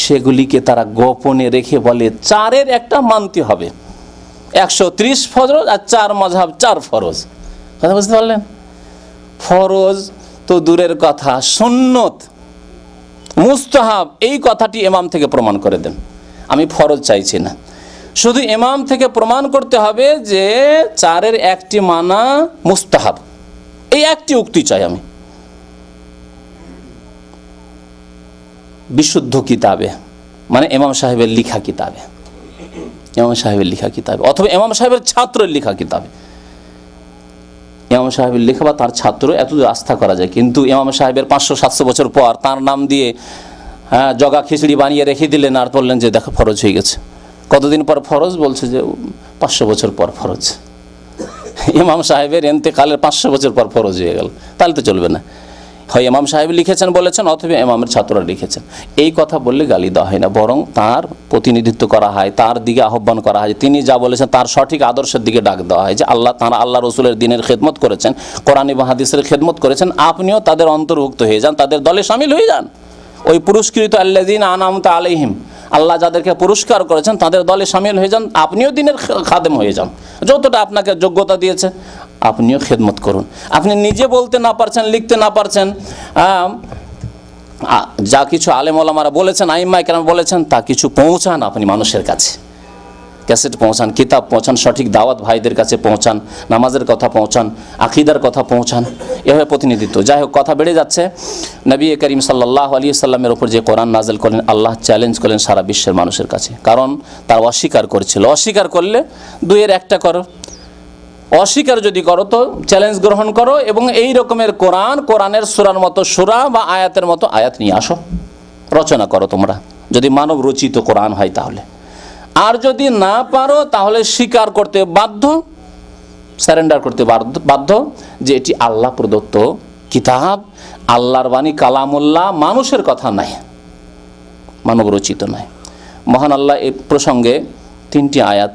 সেগুলিকে তারা গোপনে রেখে বলে 4-এর একটা মানতে হবে, 130 ফরজ আর 4 মাযহাব 4 ফরজ। কথা বুঝতে পারলেন? ফরজ তো দূরের কথা, সুন্নত মুস্তাহাব এই কথাটি ইমাম থেকে প্রমাণ করে দেন। আমি ফরজ চাইছি না, শুধু ইমাম থেকে প্রমাণ করতে হবে যে 4-এর একটি মানা মুস্তাহাব, এই একটি উক্তি চাই আমি। বিশুদ্ধ কিতাবে মানে ইমাম সাহেবের লিখা কিতাবে, ইমাম সাহেবের লিখা কিতাবে অথবা ইমাম সাহেবের ছাত্রের লিখা কিতাবে। ইমাম সাহেবের লেখা বা তার ছাত্র এতদূর আস্থা করা যায়, কিন্তু ইমাম সাহেবের 500-700 বছর পর তার নাম দিয়ে জগা খিচুড়ি বানিয়ে রেখে দিলেন আর বললেন যে দেখো ফরজ হয়ে গেছে। কতদিন পর ফরজ? বলছে যে 500 বছর পর ফরজ। ইমাম সাহেবের ইন্তেকালের 500 বছর পর ফরজ হয়ে গেল, তাহলে তো চলবে না। হয় ইমাম সাহেব লিখেছেন বলেছেন অথবা ইমামের ছাত্ররা লিখেছেন। এই কথা বললে গালি দেওয়া হয় না, বরং তার প্রতিনিধিত্ব করা হয়, তার দিকে আহ্বান করা হয়, তিনি যা বলেছেন তার সঠিক আদর্শের দিকে ডাক দেওয়া হয় যে তাঁরা আল্লাহ রসুলের দিনের খেদমত করেছেন, কোরআন এবং হাদিসের খেদমত করেছেন, আপনিও তাদের অন্তর্ভুক্ত হয়ে যান, তাদের দলে শামিল হয়ে যান। ওই পুরস্কৃত আল্লাযীনা আনআমতা আলাইহিম, আল্লাহ যাদেরকে পুরস্কার করেছেন তাদের দলে শামিল হয়ে যান, আপনিও দিনের খাদেম হয়ে যান। যতটা আপনাকে যোগ্যতা দিয়েছে আপনিও খেদমত করুন। আপনি নিজে বলতে না পারছেন, লিখতে না পারছেন, যা কিছু আলেম ওলামারা বলেছেন, আইম্মায়ে কেরাম বলেছেন, তা কিছু পৌঁছান আপনি মানুষের কাছে, ক্যাসেট পৌঁছান, কিতাব পৌঁছান, সঠিক দাওয়াত ভাইদের কাছে পৌঁছান, নামাজের কথা পৌঁছান, আকীদার কথা পৌঁছান, এভাবে প্রতিনিধিত্ব। যাই হোক, কথা বেড়ে যাচ্ছে। নবী করিম সাল্লাল্লাহু আলাইহি সাল্লামের উপর যে কোরআন নাযিল করলেন, আল্লাহ চ্যালেঞ্জ করলেন সারা বিশ্বের মানুষের কাছে, কারণ তারা অস্বীকার করেছিল। অস্বীকার করলে 2-এর একটা করো, অস্বীকার যদি করো তো চ্যালেঞ্জ গ্রহণ করো এবং এই রকমের কোরআনের সূরার মতো সূরা বা আয়াতের মতো আয়াত নিয়ে আসো, রচনা করো তোমরা, যদি মানব রচিত কোরআন হয় তাহলে। আর যদি না পারো তাহলে স্বীকার করতে বাধ্য, সারেন্ডার করতে বাধ্য যে এটি আল্লাহ প্রদত্ত কিতাব, আল্লাহর বাণী, কালামুল্লাহ, মানুষের কথা নাই, মানব রচিত নয়। মহান আল্লাহ এই প্রসঙ্গে 3টি আয়াত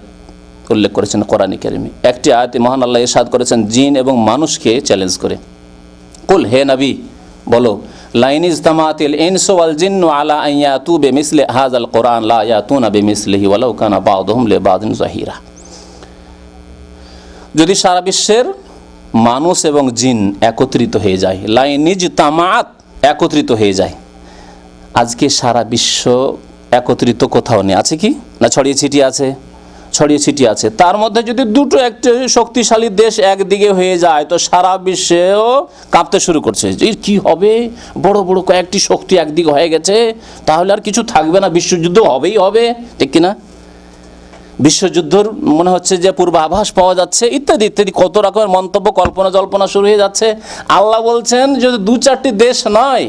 উল্লেখ করেছেন কোরআনে কারিমে। একটি আয়াতে মহান আল্লাহ ইরশাদ করেছেন জিন এবং মানুষকে চ্যালেঞ্জ করে, কুল, হে নবী বলো, লাইন ইজতামাতিল ইনসু ওয়াল জিন্নু আলা আন ইয়াতু বিমিসলি হাযাল কোরআন লা ইয়াতুনা বিমিসলিহি ওয়ালাউ কানা বা'দুহুম লিবা'দিন যাহিরা। যদি সারা বিশ্বের মানুষ এবং জিন একত্রিত হয়ে যায়, লাইন ইজতামাত, একত্রিত হয়ে যায়। আজকে সারা বিশ্ব একত্রিত কোথাও নেই, আছে কি না? ছড়িয়ে ছিটিয়ে আছে, ছড়িয়ে ছিটিয়ে আছে। তার মধ্যে যদি দুটো একটি শক্তিশালী দেশ একদিকে হয়ে যায় তো সারা বিশ্বেও কাঁপতে শুরু করছে, যে কি হবে, বড় বড় কয়েকটি শক্তি একদিকে হয়ে গেছে, তাহলে আর কিছু থাকবে না, বিশ্বযুদ্ধ হবেই হবে, ঠিক কিনা? বিশ্বযুদ্ধর মনে হচ্ছে যে পূর্বাভাস পাওয়া যাচ্ছে, ইত্যাদি ইত্যাদি কত রকমের মন্তব্য, কল্পনা জল্পনা শুরু হয়ে যাচ্ছে। আল্লাহ বলছেন যদি 2-4টি দেশ নয়,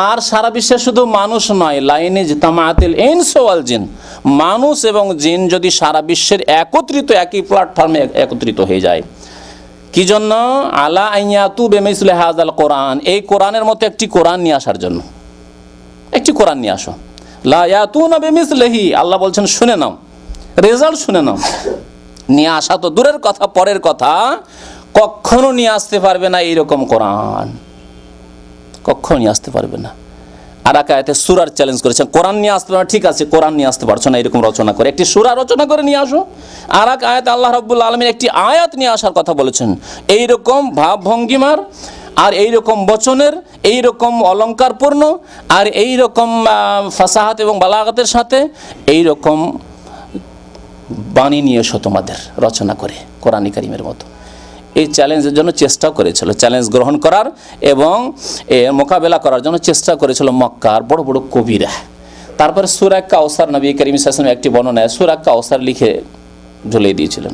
আর সারা বিশ্বে শুধু মানুষ নয়, লাইনে ইজতামাতিল ইনসু ওয়াল জিন, মানুষ এবং জিন যদি সারা বিশ্বের একত্রিত একই প্ল্যাটফর্মে একত্রিত হয়ে যায়, কি জন্য? আলা আন ইয়াতু বিমিসলি হাযাল কোরআন, এই কোরআনের মতো একটি কোরআন নিয়ে আসার জন্য। একটি কোরআন নিয়ে আসো, লা ইয়াতুনা বিমিসলিহি, আল্লাহ বলছেন শুনে নাও, রেজাল্ট শুনে নাও। নিয়ে আসা তো দূরের কথা, পরের কথা, কখনো নিয়ে আসতে পারবে না এইরকম কোরআন, কখনো নিয়ে আসতে পারবে না। আর এক আয়াতে সূরার চ্যালেঞ্জ করেছেন, কোরআন নিয়ে আসতে পারবে, ঠিক আছে, কোরআন নিয়ে আসতে পারছো না, এরকম রচনা করে একটি সূরা রচনা করে নিয়ে আসো। আর এক আয়াতে আল্লাহ রাব্বুল আলামিন একটি আয়াত নিয়ে আসার কথা বলেছেন, এইরকম ভাব ভঙ্গিমার আর এইরকম বচনের, এইরকম অলঙ্কারপূর্ণ আর এইরকম ফাসাহাত এবং বালাগাতের সাথে এইরকম বাণী নিয়ে এসো তোমাদের, রচনা করে কোরআন কারীমের মতো। এই চ্যালেঞ্জের জন্য চেষ্টাও করেছিল, চ্যালেঞ্জ গ্রহণ করার এবং এর মোকাবেলা করার জন্য চেষ্টা করেছিল মক্কার বড় বড় কবিরা। তারপরে সূরা কাউসার, নবী করিম সাল্লাল্লাহু আলাইহি ওয়াসাল্লাম একটি বর্ণনায় সূরা কাউসার লিখে ঝুলিয়ে দিয়েছিলেন।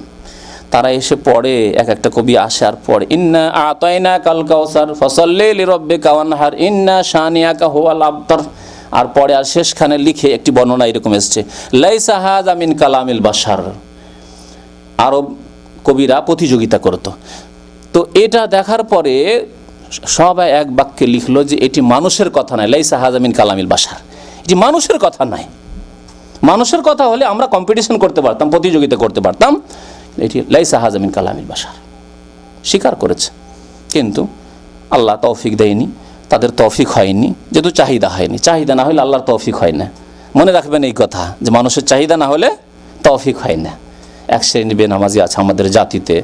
তারা এসে পড়ে, এক একটা কবি আসে আর পড়ে, ইন্না আতাইনাকাল কাউসার ফাসাল্লি লিরাব্বিকা ওয়ানহার ইন্না শানিয়াকা হুয়াল আবতার। আর পরে আর শেষখানে লিখে একটি বর্ণনা এরকম এসছে, লাইসা হাযা মিন কালামিল বাশার। আরব কবিরা প্রতিযোগিতা করত। তো এটা দেখার পরে সবাই এক বাক্যে লিখলো যে এটি মানুষের কথা নয়, লাইসা হাযা মিন কালামিল বাশার, এটি মানুষের কথা নয়। মানুষের কথা হলে আমরা কম্পিটিশন করতে পারতাম, প্রতিযোগিতা করতে পারতাম, এটি লাইসা হাযা মিন কালামিল বাশার। স্বীকার করেছে, কিন্তু আল্লাহ তৌফিক দেয়নি, তাদের তৌফিক হয়নি, যেহেতু চাহিদা হয়নি। চাহিদা না হলে আল্লাহর তৌফিক হয় না। মনে রাখবেন এই কথা, যে মানুষের চাহিদা না হলে তৌফিক হয় না। এক শ্রেণী বেনামাজি আছে আমাদের জাতিতে,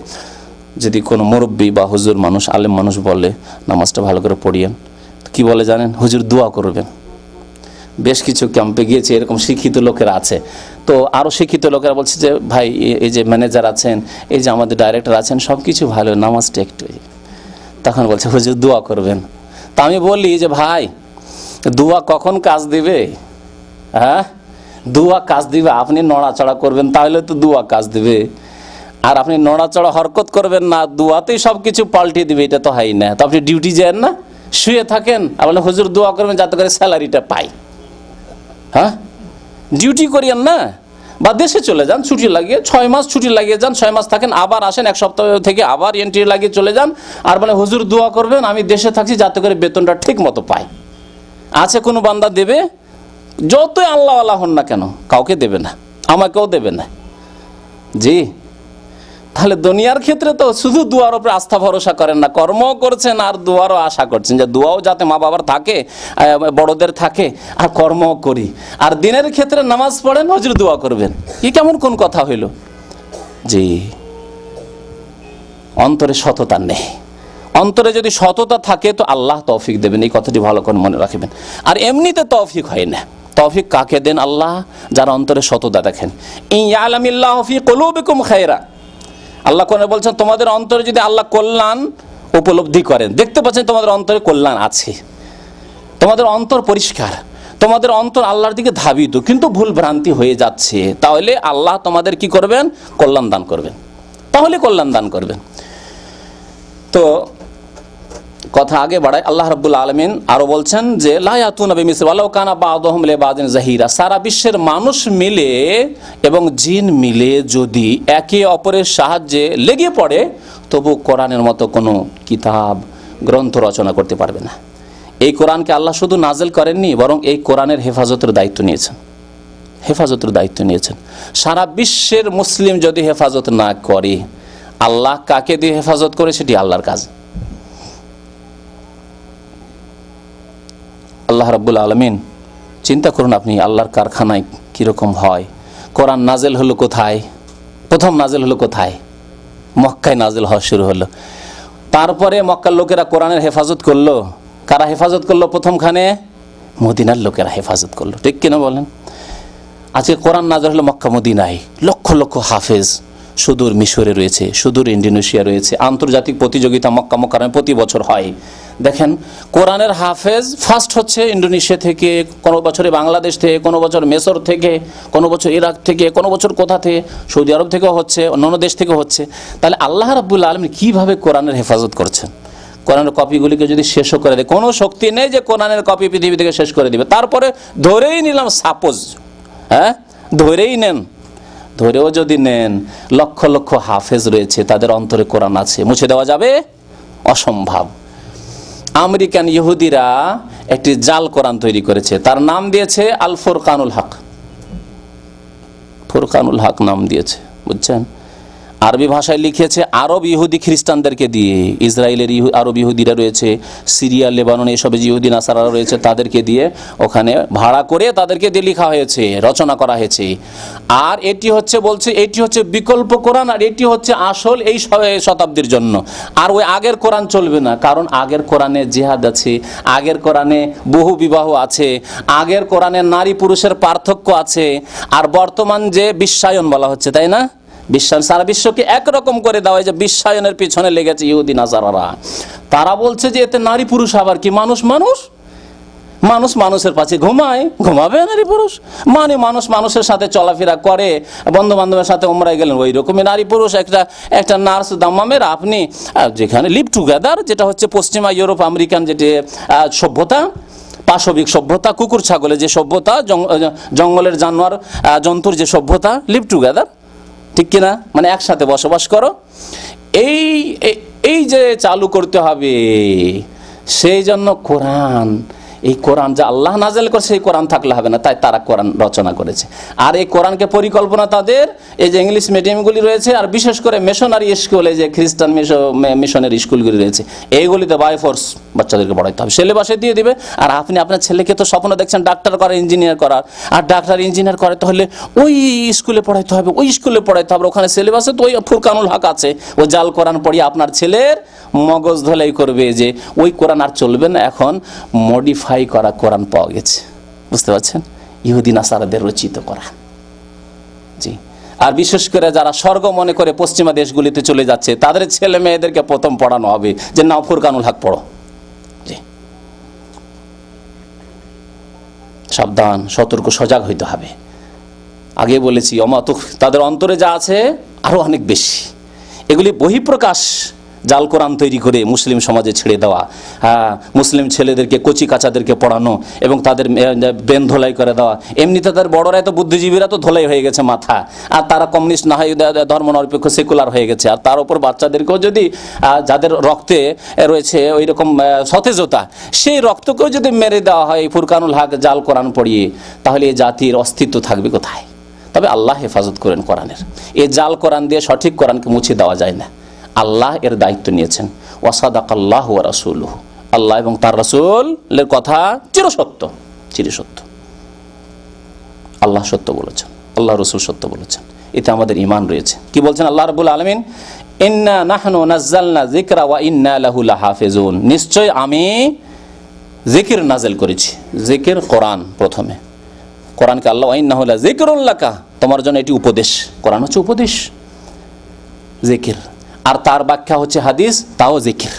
যদি কোনো মুরব্বী বা হুজুর মানুষ, আলেম মানুষ বলে নামাজটা ভালো করে পড়িয়েন, কি বলে জানেন? হুজুর দোয়া করবেন। বেশ কিছু ক্যাম্পে গিয়েছে, এরকম শিক্ষিত লোকেরা আছে। তো আরও শিক্ষিত লোকেরা বলছে যে ভাই, এই যে ম্যানেজার আছেন, এই যে আমাদের ডাইরেক্টর আছেন, সব কিছু ভালো, নামাজটা একটু। তখন বলছে হুজুর দোয়া করবেন। তা আমি বলি যে ভাই, দোয়া কখন কাজ দিবে? হ্যাঁ, দোয়া কাজ দিবে আপনি নড়াচড়া করবেন, তাহলে তো দোয়া কাজ দিবে। আর আপনি নড়াচড়া হরকত করবেন না, দোয়াতেই সব কিছু পাল্টে দিবে, এটা তো হয় না। তো আপনি ডিউটি যান না, শুয়ে থাকেন, আপনি হুজুর দোয়া করবেন যাতে করে স্যালারিটা পাই। হ্যাঁ, ডিউটি করিয়েন না, বা দেশে চলে যান, ছুটি লাগিয়ে 6 মাস ছুটি লাগিয়ে যান, 6 মাস থাকেন, আবার আসেন, 1 সপ্তাহ থেকে আবার এন্ট্রি লাগিয়ে চলে যান, আর বলে হুজুর দোয়া করবেন আমি দেশে থাকছি যাতে করে বেতনটা ঠিক মতো পাই। আছে কোনো বান্দা দেবে? যতই আল্লাহ আল্লাহ হন না কেন, কাউকে দেবে না, আমাকেও দেবে না। জি, তাহলে দুনিয়ার ক্ষেত্রে তো শুধু দোয়ার উপরে আস্থা ভরসা করেন না, কর্ম করছেন আর দোয়ারও আশা করছেন, যে দোয়াও যাতে মা বাবার থাকে, বড়দের থাকে, আর কর্মও করি। আর দিনের ক্ষেত্রে নামাজ পড়েন, হুজুর দোয়া করবেন, কি কেমন কোন কথা হইল? জি, অন্তরে সততা নেই। অন্তরে যদি সততা থাকে তো আল্লাহ তৌফিক দেবেন, এই কথাটি ভালো করে মনে রাখবেন। আর এমনিতে তৌফিক হয় না। তৌফিক কাকে দেন? আল্লাহ, যারা অন্তরে সততা দেখেন। ইয়ালামিল্লাহু ফি কুলুবিকুম খায়রা, আল্লাহ কোরআনে বলছেন তোমাদের অন্তরে যদি আল্লাহ কল্যাণ উপলব্ধি করেন, দেখতে পাচ্ছেন তোমাদের অন্তরে কল্যাণ আছে, তোমাদের অন্তর পরিষ্কার, তোমাদের অন্তর আল্লাহর দিকে ধাবিত, কিন্তু ভুল ভ্রান্তি হয়ে যাচ্ছে, তাহলে আল্লাহ তোমাদের কি করবেন? কল্যাণ দান করবেন, তাহলে কল্যাণ দান করবেন। তো কথা আগে বাড়ায়, আল্লাহ রাব্বুল আলামিন আরো বলছেন যে লা ইয়াতুনা বিমিসলি ওয়ালাউ কানা বা'দুহুম লিবা'দিন যাহিরা, সারা বিশ্বের মানুষ মিলে এবং জিন মিলে যদি একে অপরের সাহায্যে লেগে পড়ে, তবু কোরআনের মতো কোনো কিতাব গ্রন্থ রচনা করতে পারবে না। এই কোরআনকে আল্লাহ শুধু নাজিল করেননি, বরং এই কোরআনের হেফাজতের দায়িত্ব নিয়েছেন। হেফাজতের দায়িত্ব নিয়েছেন। সারা বিশ্বের মুসলিম যদি হেফাজত না করে, আল্লাহ কাকে দিয়ে হেফাজত করে সেটি আল্লাহর কাজ। আল্লাহ রাব্বুল আলামিন, চিন্তা করুন আপনি আল্লাহর কারখানায় কীরকম হয়। কোরআন নাজেল হলো কোথায়? প্রথম নাজেল হলো কোথায়? মক্কায় নাজেল হওয়া শুরু হলো। তারপরে মক্কার লোকেরা কোরআনের হেফাজত করলো। কারা হেফাজত করলো? প্রথমখানে মদিনার লোকেরা হেফাজত করলো, ঠিক কিনা বলেন? আজকে কোরআন নাজেল হলো মক্কা মদিনায়, লক্ষ লক্ষ হাফেজ সুদূর মিশরে রয়েছে, সুদূর ইন্দোনেশিয়া রয়েছে। আন্তর্জাতিক প্রতিযোগিতা মক্কা মুকাররমে প্রতি বছর হয়। দেখেন, কোরআনের হাফেজ ফার্স্ট হচ্ছে ইন্দোনেশিয়া থেকে, কোনো বছরে বাংলাদেশ থেকে, কোনো বছর মেসর থেকে, কোনো বছর ইরাক থেকে, কোনো বছর কোথা থেকে, সৌদি আরব থেকেও হচ্ছে, অন্যান্য দেশ থেকে হচ্ছে। তাহলে আল্লাহ রাব্বুল আলামিন কীভাবে কোরআনের হেফাজত করছেন? কোরআনের কপিগুলিকে যদি শেষও করে দেয়, কোনো শক্তি নেই যে কোরআনের কপি পৃথিবী থেকে শেষ করে দিবে। তারপরে ধরেই নিলাম, সাপোজ, হ্যাঁ ধরেই নেন, ধরেও যদি নেন লক্ষ লক্ষ হাফেজ রয়েছে, তাদের অন্তরে কোরআন আছে, মুছে দেওয়া যাবে? অসম্ভব। আমেরিকান ইহুদিরা একটি জাল কোরআন তৈরি করেছে, তার নাম দিয়েছে আল ফুরকানুল হক। ফুরকানুল হক নাম দিয়েছে, বুঝছেন? আরবি ভাষায় লিখেছে আরব ইহুদি খ্রিস্টানদেরকে দিয়ে, ইসরায়েলের আরব ইহুদিরা রয়েছে, সিরিয়া লেবানন এসব ইহুদি নাসারারা রয়েছে, তাদেরকে দিয়ে ওখানে ভাড়া করে তাদেরকে দিয়ে লেখা হয়েছে, রচনা করা হয়েছে। আর এটি হচ্ছে, বলছে এটি হচ্ছে বিকল্প কোরআন, আর এটি হচ্ছে আসল এই শতাব্দীর জন্য। আর ওই আগের কোরআন চলবে না, কারণ আগের কোরআনে জিহাদ আছে, আগের কোরআনে বহু বিবাহ আছে, আগের কোরআনে নারী পুরুষের পার্থক্য আছে। আর বর্তমান যে বিশ্বায়ন বলা হচ্ছে, তাই না, বিশ্বায়ন, সারা বিশ্বকে একরকম করে দেওয়া হয়, যে বিশ্বায়নের পিছনে লেগেছে ইহুদি নাসারারা। তারা বলছে যে এতে নারী পুরুষ আবার কি? মানুষ মানুষ মানুষ মানুষের পাশে ঘুমায়, ঘুমাবে নারী পুরুষ? মানে মানুষ মানুষের সাথে চলাফেরা করে, বন্ধু বান্ধবের সাথে উমরায় গেলেন, ওই রকমই নারী পুরুষ। একটা নার্স দাম্মামের আপনি যেখানে লিভ টুগেদার, যেটা হচ্ছে পশ্চিমা ইউরোপ আমেরিকান যেটি সভ্যতা, পাশবিক সভ্যতা, কুকুর ছাগলের যে সভ্যতা, জঙ্গলের জানোয়ার জন্তুর যে সভ্যতা, লিভ টুগেদার, ঠিক কিনা, মানে একসাথে বসবাস করো, এই যে চালু করতে হবে, সেই জন্য কোরআন এই কোরআন যা আল্লাহ নাজেল করছে এই কোরআন থাকলে হবে না, তাই তারা কোরআন রচনা করেছে। আর এই কোরআনকে পরিকল্পনা তাদের এই যে ইংলিশ মিডিয়ামগুলি রয়েছে, আর বিশেষ করে মিশনারি স্কুলে যে খ্রিস্টান মিশনের স্কুলগুলি রয়েছে, এইগুলিতে বাই ফোর্স বাচ্চাদেরকে পড়াইতে হবে, সিলেবাসে দিয়ে দিবে। আর আপনি আপনার ছেলেকে তো স্বপ্ন দেখছেন ডাক্তার করার, ইঞ্জিনিয়ার করার, আর ডাক্তার ইঞ্জিনিয়ার করাতে হলে ওই স্কুলে পড়াইতে হবে, ওই স্কুলে পড়াইতে হবে, ওখানে সিলেবাসে তো ওই ফুরকানুল হক আছে, ও জাল কোরআন পড়িয়ে আপনার ছেলের মগজ ধলাই করবে যে ওই কোরআন আর চলবে না, এখন মডিফাই করা কোরআন পাওয়া গেছে। বুঝতে পারছেন? ইহুদি নাসারাদের রচিত কোরআন। জি। আর বিশেষ করে যারা স্বর্গ মনে করে পশ্চিমা দেশগুলিতে চলে যাচ্ছে, তাদের ছেলে মেয়েদেরকে প্রথম পড়ানো হবে যে নাও ফুরকানুল হক পড়ো। জি। সাবধান, সতর্ক, সজাগ হইতে হবে। আগে বলেছি অমাতুখ, তাদের অন্তরে যা আছে আরো অনেক বেশি। এগুলি বহিঃপ্রকাশ জাল কোরআন তৈরি করে মুসলিম সমাজে ছেড়ে দেওয়া, মুসলিম ছেলেদেরকে, কচি কাচাদেরকে পড়ানো এবং তাদের ব্রেন ধোলাই করে দেওয়া। এমনিতে তাদের বড়রাই তো, বুদ্ধিজীবীরা তো ধোলাই হয়ে গেছে মাথা, আর তারা কমিউনিস্ট না হয় ধর্ম নিরপেক্ষ সেকুলার হয়ে গেছে। আর তার উপর বাচ্চাদেরকেও যদি, যাদের রক্তে রয়েছে ওই রকম সতেজতা, সেই রক্তকেও যদি মেরে দেওয়া হয় ফুরকানুল হক জাল কোরআন পড়িয়ে, তাহলে এই জাতির অস্তিত্ব থাকবে কোথায়? তবে আল্লাহ হেফাজত করেন কোরআনের। এই জাল কোরআন দিয়ে সঠিক কোরআনকে মুছে দেওয়া যায় না, আল্লাহ এর দায়িত্ব নিয়েছেন। ওয়াসাদাকাল্লাহু ওয়া রাসূলুহু, আল্লাহ এবং তার রাসূলের কথা চিরসত্য, চিরসত্য। আল্লাহ সত্য বলেছেন, আল্লাহ রাসূল সত্য বলেছেন, এতে আমাদের ঈমান রয়েছে। কি বলছেন আল্লাহ রাব্বুল আলামিন? ইন্না নাহনু নাযালনা যিকরা ওয়া ইন্না লাহু লাহাফিজুন, নিশ্চয় আমি জিকির নাযিল করেছি। জিকির কোরআন, প্রথমে কোরআনকে আল্লাহ ওয়া ইন্নাহু লাযিকরুল লাকা, তোমার জন্য এটি উপদেশ। কোরআন হচ্ছে উপদেশ, জিকির। আর তার ব্যাখ্যা হচ্ছে হাদিস, তাও জিকির।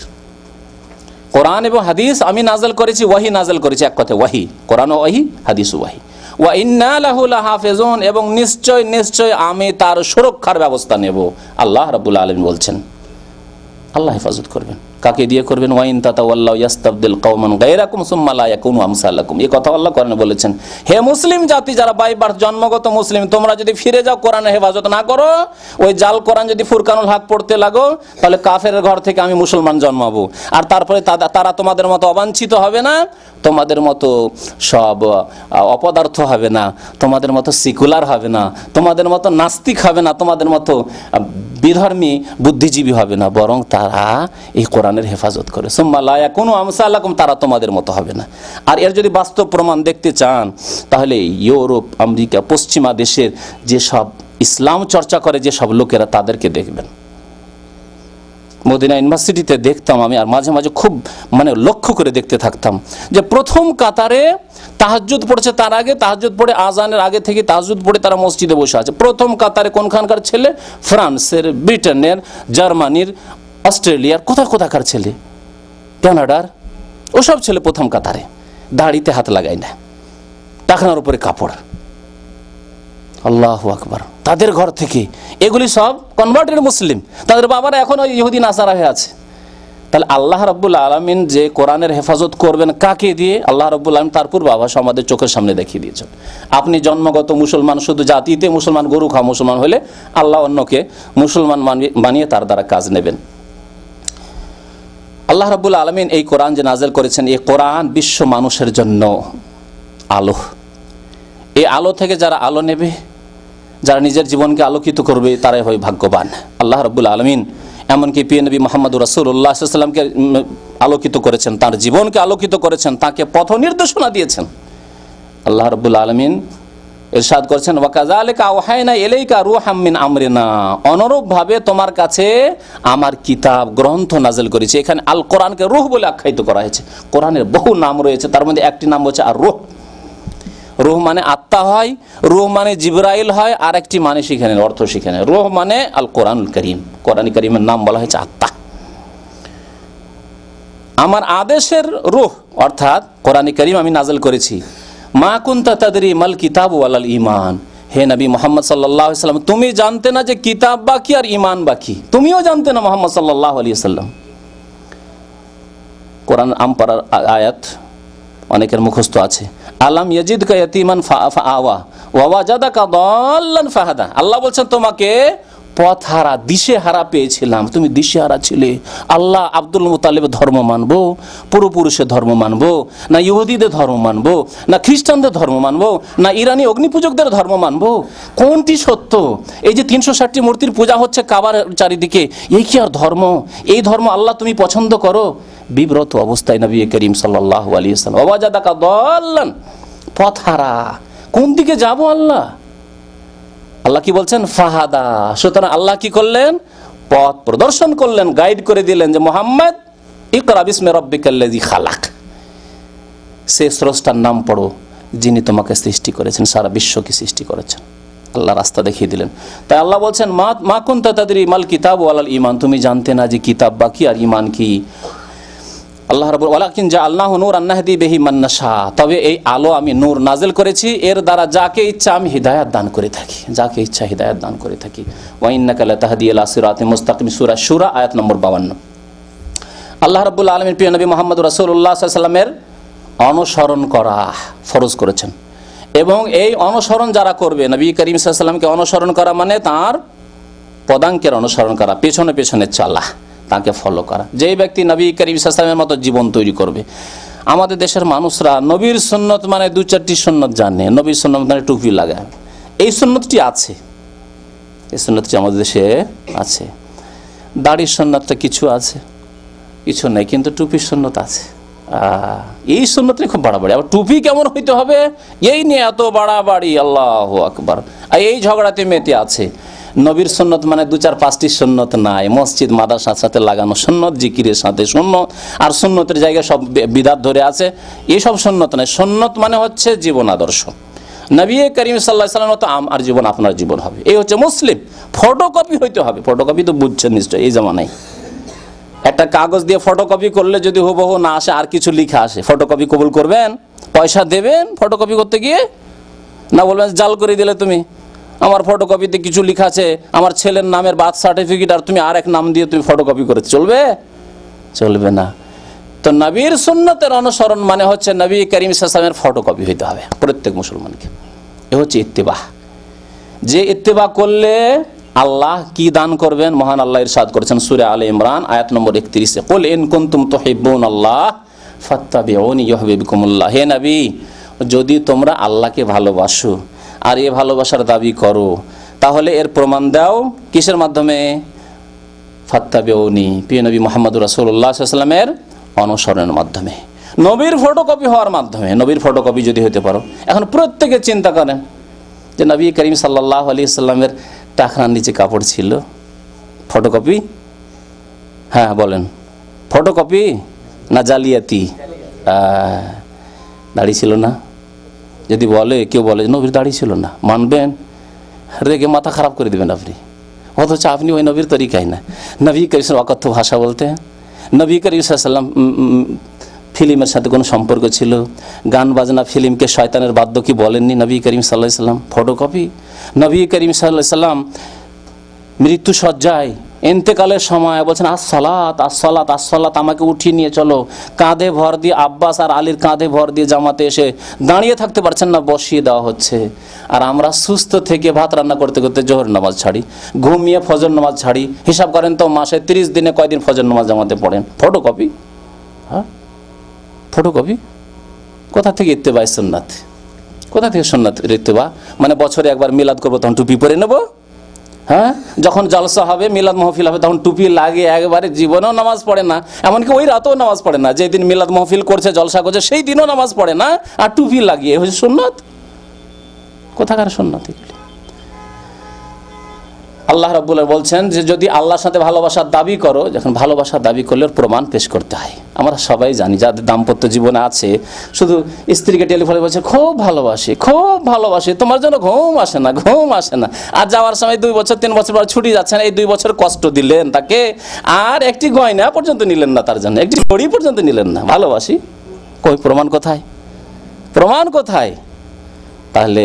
কোরআন এবং হাদিস আমি নাযিল করেছি, ওয়াহি নাযিল করেছি, এক কথায় ওয়াহি। কোরআন ও ওয়াহি, হাদিস ও ওয়াহি। ওয়া ইন্না লাহু লাহাফিজুন, এবং নিশ্চয় নিশ্চয় আমি তার সুরক্ষার ব্যবস্থা নেব। আল্লাহ রাব্বুল আলামিন বলছেন আল্লাহ হেফাজত করবেন। কাকে দিয়ে করবেন? ওয়া ইন তাতাওয়াল্লাউ ইস্তাবদিল কওমান গায়রাকুম সুম্মা লা ইয়াকুনু আমসালাকুম, এই কথা আল্লাহ কোরআনে বলেছেন। হে মুসলিম জাতি, যারা বাই বার্থ জন্মগত মুসলিম, তোমরা যদি ফিরে যাও, কোরআনের হেফাজত না করো, ওই জাল কোরআন যদি ফুরকানুল হক পড়তে লাগো, তাহলে কাফেরের ঘর থেকে আমি মুসলমান জন্মাবো। আর তারপরে তারা তোমাদের মতো অবাঞ্ছিত হবে না, তোমাদের মতো সব অপদার্থ হবে না, তোমাদের মতো সেকুলার হবে না, তোমাদের মতো নাস্তিক হবে না, তোমাদের মতো বিধর্মী বুদ্ধিজীবী হবে না, বরং তারা এই কোরআনের হেফাজত করে। সুম্মা লা ইয়াকুনু আমসালাকুম, তারা তোমাদের মতো হবে না। আর এর যদি বাস্তব প্রমাণ দেখতে চান, তাহলে ইউরোপ, আমেরিকা, পশ্চিমা দেশের যে সব ইসলাম চর্চা করে যে সব লোকেরা, তাদেরকে দেখবেন। মদিনা ইউনিভার্সিটিতে দেখতাম আমি, আর মাঝে মাঝে খুব লক্ষ্য করে দেখতে থাকতাম যে প্রথম কাতারে তাহাজ্জুদ পড়ছে, তার আগে তাহাজ্জুদ পড়ে, আজানের আগে থেকে তাহাজ্জুদ পড়ে তারা মসজিদে বসে আছে। প্রথম কাতারে কোনখানকার ছেলে? ফ্রান্সের, ব্রিটেনের, জার্মানির, অস্ট্রেলিয়ার, কোথাকার ছেলে, কানাডার, ওসব ছেলে প্রথম কাতারে। দাড়িতে হাত লাগায় না, টাকনার উপরে কাপড়। আল্লাহু আকবার। তাদের ঘর থেকে এগুলি সব কনভার্টেড মুসলিম, তাদের বাবারা এখন ওই ইহুদি নাসারা হয়ে আছে। তাহলে আল্লাহ রাব্বুল আলামিন যে কোরআনের হেফাজত করবেন কাকে দিয়ে? আল্লাহ রাব্বুল আলামিন তার পূর্ব আভাস আমাদের চোখের সামনে দেখিয়ে দিয়েছেন। আপনি জন্মগত মুসলমান, শুধু জাতিতে মুসলমান, গরু খাওয়া মুসলমান হলে, আল্লাহ অন্যকে মুসলমান বানিয়ে তার দ্বারা কাজ নেবেন। আল্লাহ রাব্বুল আলামিন এই কোরআন যে নাযিল করেছেন, এই কোরআন বিশ্ব মানুষের জন্য আলো। এই আলো থেকে যারা আলো নেবে, যারা নিজের জীবনকে আলোকিত করবে, তারাই হয় ভাগ্যবান। আল্লাহ রাব্বুল আলামিন এমনকি প্রিয় নবী মুহাম্মদ রাসূলুল্লাহ সাল্লাল্লাহু আলাইহি ওয়াসাল্লামকে আলোকিত করেছেন, তার জীবনকে আলোকিত করেছেন, তাকে পথ নির্দেশনা দিয়েছেন। আল্লাহ রাব্বুল আলামিন ইরশাদ করেছেন, ওয়া কাযালিকা আওহায়না ইলাইকা রূহাম মিন আমরিনা, অনুরূপভাবে তোমার কাছে আমার কিতাব, গ্রন্থ নাযিল করেছি। এখানে আল কোরআনকে রূহ বলে আখ্যায়িত করা হয়েছে। কোরআনের বহু নাম রয়েছে, তার মধ্যে একটি নাম হচ্ছে আর রূহ। রূহ মানে আত্মা হয়, রূহ মানে জিবরাইল হয়, আর একটি মানে সেখানে অর্থ, সেখানে রূহ মানে আল কোরআনুল কারীম। কোরআন কারীমের নাম বলা হয়েছে আত্মা। আমার আদেশের রূহ অর্থাৎ কোরআন কারীম আমি নাযিল করেছি। মা কুনতা তাদরি মাল কিতাব ওয়ালাল ঈমান, হে নবী মুহাম্মদ সাল্লাল্লাহু আলাইহি ওয়াসাল্লাম, তুমি জানতে না যে কিতাব বাকি আর ঈমান বাকি, তুমিও জানতে না মুহাম্মদ সাল্লাল্লাহু আলাইহি ওয়াসাল্লাম। কোরআন আমপাড়ার আয়াত অনেকের মুখস্থ আছে, আলাম ইয়াজিদকা ইয়াতীমান ফাআওয়া ওয়া ওয়াজাদাকা দাল্লান ফাহাদা। আল্লাহ বলছেন তোমাকে পথ হারা, দিশে হারা পেয়েছিলাম, তুমি দিশে হারা ছিলে। আল্লাহ আব্দুল মুতালিবের ধর্ম মানবো, পূর্বপুরুষের ধর্ম মানবো, না ইহুদিদের ধর্ম মানবো, না খ্রিস্টানদের ধর্ম মানবো, না ইরানি অগ্নিপূজকদের ধর্ম মানবো, কোনটি সত্য? এই যে 360টি মূর্তির পূজা হচ্ছে কাবার চারিদিকে, এই কি আর ধর্ম? এই ধর্ম আল্লাহ তুমি পছন্দ করো? বিব্রত অবস্থায় নবী করিম সাল্লাল্লাহু আলাইহি ওয়াসাল্লাম ওয়াজাদাকা দাল্লান, পথ হারা, কোন দিকে যাব? আল্লাহ কি বলছেন? ফাহাদা। সুতরাং আল্লাহ কি করলেন? পথ প্রদর্শন করলেন, গাইড করে দিলেন যে মুহাম্মদ ইকরা বিসমি রাব্বিকাল্লাযী খালাক, সে স্রষ্টার নাম পড়ো যিনি তোমাকে সৃষ্টি করেছেন, সারা বিশ্বকে সৃষ্টি করেছেন। আল্লাহ রাস্তা দেখিয়ে দিলেন। তাই আল্লাহ বলছেন মা কুনতা তাদরি মাল কিতাব ওয়ালাল ঈমান, তুমি জানতে না যে কিতাব বা কি আর ঈমান কি। আল্লাহ রাব্বুল ওয়ালাকিন জাআলনাহু নূরান নাহদি বিহি মান নাশা, তবে এই আলো আমি নূর নাজিল করেছি, এর দ্বারা যাকে ইচ্ছা আমি হিদায়াত দান করে থাকি, যাকে ইচ্ছা হিদায়াত দান করে থাকি। ওয়া ইন্নাকা লাতাহদি ইলা সিরাতিন মুস্তাকিম, সূরা সূরা আয়াত নম্বর 52। আল্লাহ রাব্বুল আলামিন প্রিয় নবী মুহাম্মদ রাসূলুল্লাহ সাল্লাল্লাহু আলাইহি ওয়াসাল্লামের অনুসরণ করা ফরজ করেছেন, এবং এই অনুসরণ যারা করবে, নবী করিম সাল্লাল্লাহু আলাইহি ওয়াসাল্লামকে অনুসরণ করা মানে তার পদাঙ্কের অনুসরণ করা, পেছনে পেছনে চলা, তাকে ফলো করা। যেই ব্যক্তি নবী করিম সাল্লাল্লাহু আলাইহি ওয়াসাল্লামের মতো জীবন তৈরি করবে। আমাদের দেশের মানুষরা নবীর সুন্নত মানে 2-4টি সুন্নত জানে, নবীর সুন্নত মানে টুপি লাগায়, এই সুন্নতটি আছে, এই সুন্নতটি আমাদের দেশে আছে। দাড়ির সুন্নতটা কিছু আছে, কিছু নেই, কিন্তু টুপির সুন্নত আছে। এই সুন্নতটি খুব বাড়াবাড়ি। আবার টুপি কেমন হইতে হবে এই নিয়ে এত বাড়াবাড়ি, আল্লাহু আকবার। এই ঝগড়াতে মেতে আছে। নবীর সুন্নত মানে 2-4-5টি সুন্নত নাই, মসজিদ মাদ্রাসার সাথে লাগানো সুন্নত, জিকিরের সাথে সুন্নত, আর সুন্নতের জায়গায় সব বিদআত ধরে আছে, এইসব সুন্নত নাই। সুন্নত মানে হচ্ছে জীবন আদর্শ। নবী করিম সাল্লাল্লাহু আলাইহি ওয়াসাল্লাম তো আমার জীবন আপনার জীবন হবে, এই হচ্ছে মুসলিম। ফটোকপি হইতে হবে, ফটোকপি তো বুঝছেন নিশ্চয়, এই জামানায় একটা কাগজ দিয়ে ফটোকপি করলে যদি হুবহু না আসে আর কিছু লেখা আসে, ফটোকপি কবুল করবেন? পয়সা দেবেন ফটোকপি করতে গিয়ে? না বলবেন জাল করে দিলে তুমি, আমার ফটোকপিতে কিছু লেখা আছে আমার ছেলের নামের বার্থ সার্টিফিকেট, আর তুমি আর এক নাম দিয়ে তুমি ফটোকপি করে, চলবে? চলবে না। তো নবীর সুন্নতের অনুসরণ মানে হচ্ছে নবী করিম সাল্লাল্লাহু আলাইহি ওয়াসাল্লামের ফটোকপি হইতে হবে প্রত্যেক মুসলমানকে। এ হচ্ছে ইত্তেবা। যে ইত্তেবা করলে আল্লাহ কি দান করবেন? মহান আল্লাহ ইরশাদ করেছেন সূরা আলে ইমরান আয়াত নম্বর 31-এ, কুল ইন কুনতুম তুহিব্বুনাল্লাহ ফাত্তাবিউনি ইউহিব্বুকুমুল্লাহ। হে নবী, যদি তোমরা আল্লাহকে ভালোবাসো আর এ ভালোবাসার দাবি করো, তাহলে এর প্রমাণ দাও কিসের মাধ্যমে? ফাত্তাবিউনি, প্রিয় নবী মুহাম্মদ রাসূলুল্লাহ সাল্লাল্লাহু আলাইহি ওয়াসাল্লামের অনুসরণের মাধ্যমে, নবীর ফটোকপি হওয়ার মাধ্যমে। নবীর ফটোকপি যদি হতে পারো। এখন প্রত্যেকে চিন্তা করেন যে নবী করিম সাল্লাল্লাহু আলাইহি ওয়াসাল্লামের টাকরার নিচে কাপড় ছিল, ফটোকপি? হ্যাঁ বলেন, ফটোকপি না জালিয়াতি? দাড়ি ছিল না? যদি বলে কেউ বলে নবীর দাড়ি ছিল না, মানবেন? রেগে মাথা খারাপ করে দেবেন আপনি। অথচ আপনি ওই নবীর তরিকায় না। নবী করিম অকথ্য ভাষা বলতে, নবী করিম সাল্লাল্লাহু আলাইহি ওয়াসাল্লাম ফিল্মের সাথে কোনো সম্পর্ক ছিল? গান বাজনা ফিল্মকে শয়তানের বাদ্য কি বলেননি নবী করিম সাল্লাল্লাহু আলাইহি ওয়াসাল্লাম? ফটোকপি। নবী করিম সাল্লাল্লাহু আলাইহি ওয়াসাল্লাম মৃত্যু সজ্জায় ইন্তেকালের সময় বলছেন আসসালাত আসসালাত আসসালাত, আমাকে উঠিয়ে নিয়ে চলো। কাঁধে ভর দিয়ে আব্বাস আর আলীর কাঁধে ভর দিয়ে জামাতে এসে দাঁড়িয়ে থাকতে পারছেন না, বসিয়ে দেওয়া হচ্ছে। আর আমরা সুস্থ থেকে ভাত রান্না করতে করতে জোহর নামাজ ছাড়ি, ঘুমিয়ে ফজর নামাজ ছাড়ি। হিসাব করেন তো মাসে 30 দিনে কয়দিন ফজর নামাজ জামাতে পড়েন? ফটোকপি। হ্যাঁ, ফটোকপি। কোথা থেকে ইত্তেবা সুন্নাত? কোথা থেকে সুন্নাত ইত্তেবা? মানে বছরে একবার মিলাদ করবো তখন টুপি পরে নেবো। হ্যাঁ, যখন জলসা হবে মিলাদ মাহফিল হবে তখন টুপি লাগে, একবারে জীবনেও নামাজ পড়ে না, এমনকি ওই রাতেও নামাজ পড়ে না। যেদিন মিলাদ মাহফিল করছে জলসা করছে সেই দিনও নামাজ পড়ে না, আর টুপি লাগিয়ে হচ্ছে সুন্নাত। কোথাকার সুন্নাত এগুলি? আল্লাহ রাব্বুল আলামিন বলছেন যে যদি আল্লাহর সাথে ভালোবাসার দাবি করো, যখন ভালোবাসার দাবি করলে প্রমাণ পেশ করতে হয়। আমরা সবাই জানি যাদের দাম্পত্য জীবনে আছে, শুধু স্ত্রীকে টেলিফোনে বলছে খুব ভালোবাসি খুব ভালোবাসি, তোমার জন্য ঘুম আসে না ঘুম আসে না, আর যাওয়ার সময় 2 বছর 3 বছর পর ছুটি যাচ্ছে না, এই 2 বছর কষ্ট দিলেন তাকে, আর একটি গয়না পর্যন্ত নিলেন না তার জন্য, একটি ঘড়ি পর্যন্ত নিলেন না। ভালোবাসি কই? প্রমাণ কোথায়? প্রমাণ কোথায়? তাহলে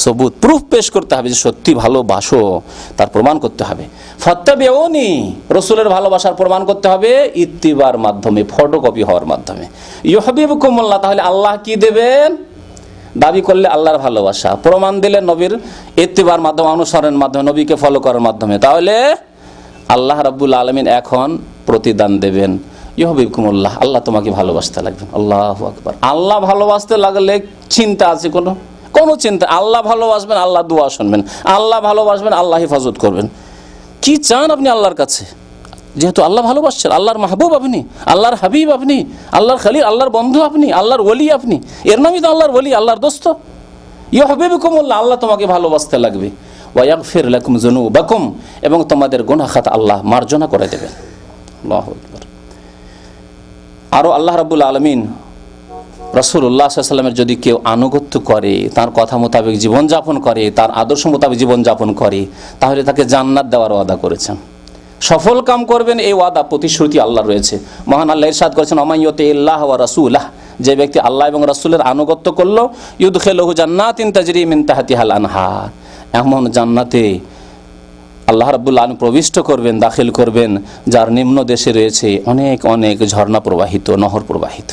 সবুত প্রুফ পেশ করতে হবে যে সত্যি ভালোবাসো, তার প্রমাণ করতে হবে। ফাত্তাবিউনি, রাসূলের ভালোবাসার প্রমাণ করতে হবে ইত্তিবার মাধ্যমে, ফটোকপি হওয়ার মাধ্যমে। ইউহিব্বুকুমুল্লাহ, তাহলে আল্লাহ কি দেবেন? দাবি করলে আল্লাহর ভালোবাসা, প্রমাণ দিলে নবীর ইত্তিবার মাধ্যমে, অনুসরণের মাধ্যমে, নবীকে ফলো করার মাধ্যমে, তাহলে আল্লাহ রাব্বুল আলামিন এখন প্রতিদান দেবেন। ইউহিব্বুকুমুল্লাহ, আল্লাহ তোমাকে ভালোবাসতে লাগবেন। আল্লাহু আকবার। আল্লাহ ভালোবাসতে লাগলে চিন্তা আছে কোনো চিন্তা? আল্লাহ ভালোবাসবেন, আল্লাহ দোয়া শুনবেন, আল্লাহ ভালোবাসবেন, আল্লাহ হেফাজত করবেন। কি চান আপনি আল্লাহর কাছে? যেহেতু আল্লাহ ভালোবাসছেন, আল্লাহর মাহবুব আপনি, আল্লাহর হাবিব আপনি, আল্লাহর খলিল, আল্লাহর বন্ধু আপনি, আল্লাহর ওলি আপনি, এর নামই তো আল্লাহর ওলি, আল্লাহর দোস্ত। ইউহিব্বুকুমুল্লাহ, আল্লাহ তোমাকে ভালোবাসতে লাগবে। ওয়া ইয়াগফির লাকুম যুনুবাকুম, এবং তোমাদের গুনাহ খাতা আল্লাহ মার্জনা করে দেবেন। আল্লাহু আকবার। আরো আল্লাহ রাব্বুল আলামিন রাসূলুল্লাহ সাল্লাল্লাহু আলাইহি ওয়াসাল্লামের যদি কেউ আনুগত্য করে, তার কথা মোতাবেক জীবনযাপন করে, তার আদর্শ মোতাবেক জীবনযাপন করে, তাহলে তাকে জান্নাত দেওয়ার ওয়াদা করেছেন। সফল কাম করবেন, এই ওয়াদা প্রতিশ্রুতি আল্লাহ রয়েছে। মহান আল্লাহ ইরশাদ করেছেন, ওয়া মান ইউতিল্লাহ ওয়া রাসূলাহ, যে ব্যক্তি আল্লাহ এবং রাসূলের আনুগত্য করলো, ইউদখিলুহু জান্নাতিন তাজরি মিন তাহতিহাল আনহার, এমন জান্নাতে আল্লাহ রাব্বুল আলামিন প্রবিষ্ট করবেন, দাখিল করবেন, যার নিম্ন দেশে রয়েছে অনেক অনেক ঝর্ণা প্রবাহিত, নহর প্রবাহিত।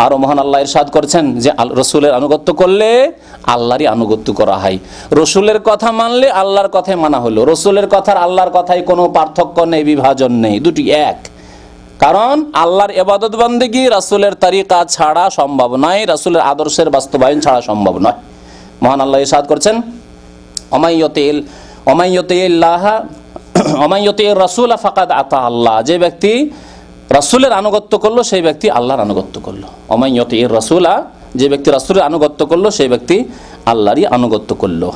আরো মহান আল্লাহ ইরশাদ করেছেন যে রসুলের আনুগত্য করলে আল্লাহরই আনুগত্য করা হয়। রসুলের কথা মানলে আল্লাহর কথাই মানা হলো। রসুলের কথার আল্লাহর কথায় কোনো পার্থক্য নেই, বিভাজন নেই, দুটি এক। কারণ আল্লাহর ইবাদত বান্দেগি রাসূলের তরিকা ছাড়া সম্ভব নয়, রাসূলের আদর্শের বাস্তবায়ন ছাড়া সম্ভব নয়। মহান আল্লাহ ইরশাদ করেছেন, ওমান ইউতিইর রাসূল ফাকাদ আতা আল্লাহ, যে ব্যক্তি রাসূলের আনুগত্য করলো সেই ব্যক্তি আল্লাহর আনুগত্য করলো। ওমান ইউতিইর রাসূলা, যে ব্যক্তি রাসূলের আনুগত্য করলো সেই ব্যক্তি আল্লাহরই আনুগত্য করলো।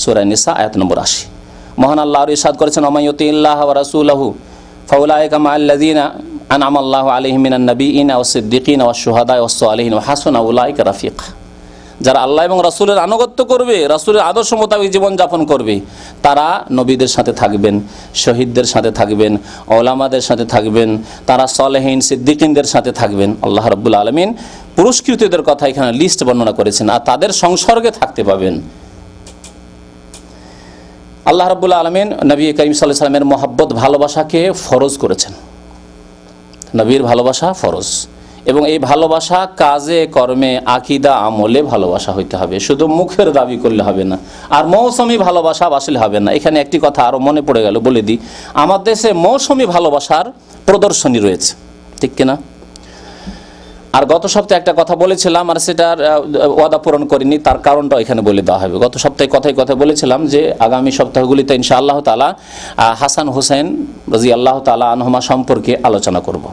সূরা নিসা আয়াত নম্বর 80। মহান আল্লাহ আরো ইরশাদ করেছেন, ওমান ইউতিইল্লাহ ওয়া রাসূলাহু ফাউলাইকা মাআল্লাযীনা আনআমা আল্লাহু আলাইহিম মিনান নাবিয়্যিনা ওয়াস সিদ্দীকিনা ওয়াশ শুহাদা'i ওয়াস সালিহিন ওয়া হাসুনা উলাইকা রাফিকা। যারা আল্লাহ এবং রাসূলের আনুগত্য করবে, রাসূলের আদর্শ মোতাবেক জীবনযাপন করবে, তারা নবীদের সাথে থাকবেন, শহীদদের সাথে থাকবেন, ওলামাদের সাথে থাকবেন, তারা সালেহিন সিদ্দিকিনদের সাথে থাকবেন। আল্লাহ রাব্বুল আলামিন পুরস্কৃতদের কথা এখানে লিস্ট বর্ণনা করেছেন, আর তাদের সংসর্গে থাকতে পাবেন। আল্লাহ রাব্বুল আলামিন নবী করিম সাল্লাল্লাহু আলাইহি ওয়াসাল্লামের মহব্বত, ভালোবাসাকে ফরজ করেছেন। নবীর ভালোবাসা ফরজ, এবং এই ভালোবাসা কাজে কর্মে আকীদা আমলে ভালোবাসা হইতে হবে, শুধু মুখের দাবি করলে হবে না, আর মৌসুমি ভালোবাসা বাসলে হবে না। এখানে একটি কথা আরো মনে পড়ে গেল, বলে দিই। আমার দেশে মৌসুমি ভালোবাসার প্রদর্শনী রয়েছে, ঠিক কিনা? আর গত সপ্তাহে একটা কথা বলেছিলাম, আর সেটার ওয়াদা পূরণ করিনি, তার কারণটা এখানে বলে দেওয়া হবে। গত সপ্তাহে কথা বলেছিলাম যে আগামী সপ্তাহগুলিতে ইনশাআল্লাহ তাআলা হাসান হুসাইন রাদিয়াল্লাহু তাআলা আনহুমা সম্পর্কে আলোচনা করব।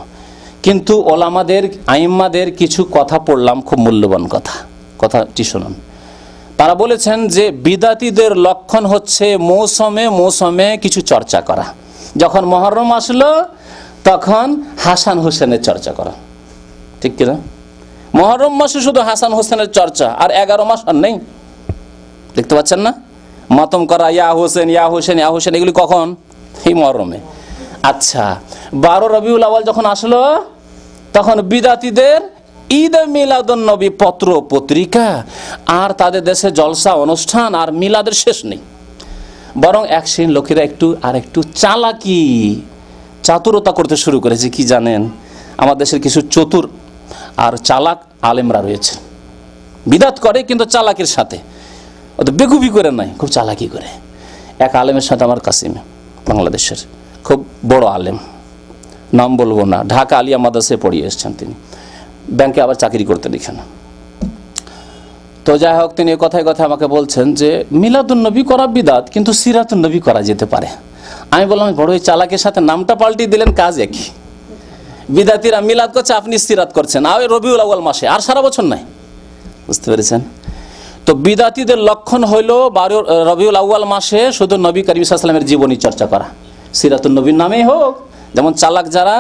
কিন্তু ওলামাদের, আইম্মাদের কিছু কথা পড়লাম, খুব মূল্যবান কথাটি শুনুন। তারা বলেছেন যে বিদাতীদের লক্ষণ হচ্ছে মৌসুমে কিছু চর্চা করা। যখন মুহররম আসলো তখন হাসান হোসেনের চর্চা করা, ঠিক কিনা? মুহররম মাসে শুধু হাসান হোসেনের চর্চা, আর 11 মাস আর নেই। দেখতে পাচ্ছেন না? মাতম করা, ইয়া হোসেন ইয়া হোসেন ইয়া হোসেন, এগুলি কখন? এই মুহররমে। আচ্ছা, 12 রবিউল আউয়াল যখন আসলো তখন বিদাতীদের ঈদ মিলাদুন নবী পত্র পত্রিকা, আর তাদের দেশে জলসা অনুষ্ঠান, আর মিলাদের শেষ নেই। বরং এক শ্রেণীর লোকেরা একটু চাতুরতা করতে শুরু করেছে। কি জানেন? আমার দেশের কিছু চতুর আর চালাক আলেমরা রয়েছে, বিদাত করে কিন্তু চালাকির সাথে, বেকুবি করে নাই, খুব চালাকি করে। এক আলেমের সাথে আমার কাসিমে, বাংলাদেশের খুব বড় আলেম, নাম বলবো না, ঢাকা আলিয়া মাদ্রাসায় পড়িয়ে এসেছেন তিনি, ব্যাংকে আবার চাকরি করতে দেখেন। তো যাই হোক, তিনি কথায় কথায় আমাকে বলছেন যে মিলাদুন নবী করা বিদাত, কিন্তু সিরাতুন নবী করা যেতে পারে। আমি বললাম, বড় চালাকের সাথে নামটা পাল্টিয়ে দিলেন, কাজ একই। বিদাতিরা মিলাদ করছে, আপনি সিরাত করছেন, আর রবিউল আউয়াল মাসে, আর সারা বছর নাই। বুঝতে পেরেছেন? তো বিদাতীদের লক্ষণ হইল রবিউল আউয়াল মাসে শুধু নবী করিম সাল্লাল্লাহু আলাইহি ওয়াসাল্লামের জীবনী চর্চা করা, সিরাতুন নবীর নামেই হোক। যেমন চালাক যারা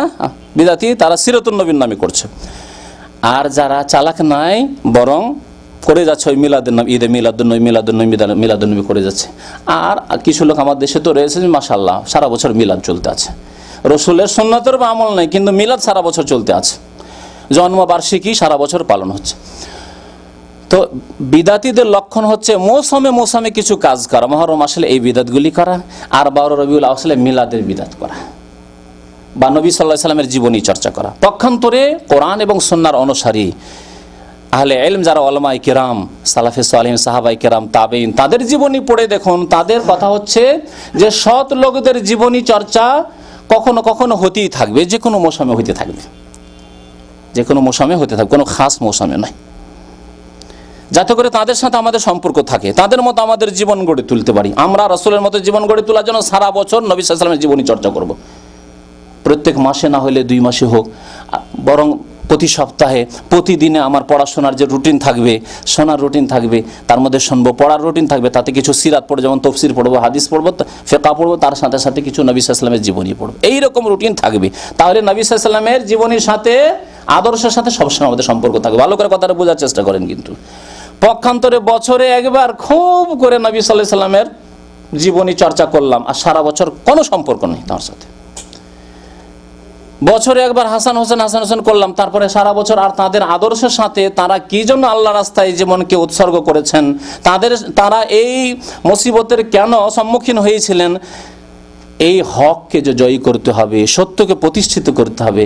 বিদাতি, তারা সিরাতুন নবীর নামে করছে, আর যারা চালাক নাই বরং করে যাচ্ছে ওই মিলাদের নাম, ঈদে মিলাদুন নবী করে যাচ্ছে। আর কিছু লোক আমার দেশে তো রয়েছে, মাশাআল্লাহ, সারা বছর মিলাদ চলতে আছে। রসুলের সুন্নতের বা আমল নাই, কিন্তু মিলাদ সারা বছর চলতে আছে, জন্মবার্ষিকী সারা বছর পালন হচ্ছে। তো বিদাতীদের লক্ষণ হচ্ছে মৌসুমে কিছু কাজ করা, মুহররম আসলে এই বিদাতগুলি করা, আর 12 রবিউল আউয়াল আসলে মিলাদের বিদাত করা, বা নবী সাল্লাল্লাহু আলাইহি ওয়াসাল্লামের জীবনী চর্চা করা। পক্ষান্তরে কোরআন এবং সুন্নাহর অনুসারী আহলে ইলম যারা উলামায়ে কেরাম, সালাফে সালেহিন, সাহাবায়ে কেরাম, তাবেঈন, তাদের জীবনী পড়ে দেখুন। তাদের কথা হচ্ছে যে সৎ লোকদের জীবনী চর্চা কখনো কখনো হতেই থাকবে, যে কোনো মৌসুমে হতে থাকবে, যে কোনো মৌসুমে হতে থাকবে, কোনো খাস মৌসুমে নয়, যাতে করে তাদের সাথে আমাদের সম্পর্ক থাকে, তাদের মতো আমাদের জীবন গড়ে তুলতে পারি। আমরা রাসূলের মতো জীবন গড়ে তোলার জন্য সারা বছর নবী সাল্লাল্লাহু আলাইহি ওয়াসাল্লামের জীবনী চর্চা করব। প্রত্যেক মাসে না হলে 2 মাসে হোক, বরং প্রতি সপ্তাহে, প্রতিদিনে আমার পড়াশোনার যে রুটিন থাকবে, শোনার রুটিন থাকবে, তার মধ্যে শুনবো, পড়ার রুটিন থাকবে, তাতে কিছু সিরাত পড়বো, যেমন তফসির পড়বো, হাদিস পড়বো, ফিকহ পড়বো, তার সাথে সাথে কিছু নবী সাল্লাল্লাহু আলাইহি ওয়াসাল্লামের জীবনী পড়বো। এইরকম রুটিন থাকবে, তাহলে নবী সাল্লাল্লাহু আলাইহি ওয়াসাল্লামের জীবনীর সাথে, আদর্শের সাথে সবসময় আমাদের সম্পর্ক থাকবে। ভালো করে কথাটা বোঝার চেষ্টা করেন। কিন্তু পক্ষান্তরে বছরে একবার খুব করে নবী সাল্লাল্লাহু আলাইহি ওয়াসাল্লামের জীবনী চর্চা করলাম, আর সারা বছর কোনো সম্পর্ক নেই তার সাথে। বছরে একবার হাসান হোসেন করলাম, তারপরে সারা বছর আর তাদের আদর্শের সাথে তারা কি জন্য আল্লাহ রাস্তায় জীবনকে উৎসর্গ করেছেন, তারা এই মুসিবতের কেন সম্মুখীন হয়েছিলেন, এই হককে যে জয়ী করতে হবে, সত্যকে প্রতিষ্ঠিত করতে হবে,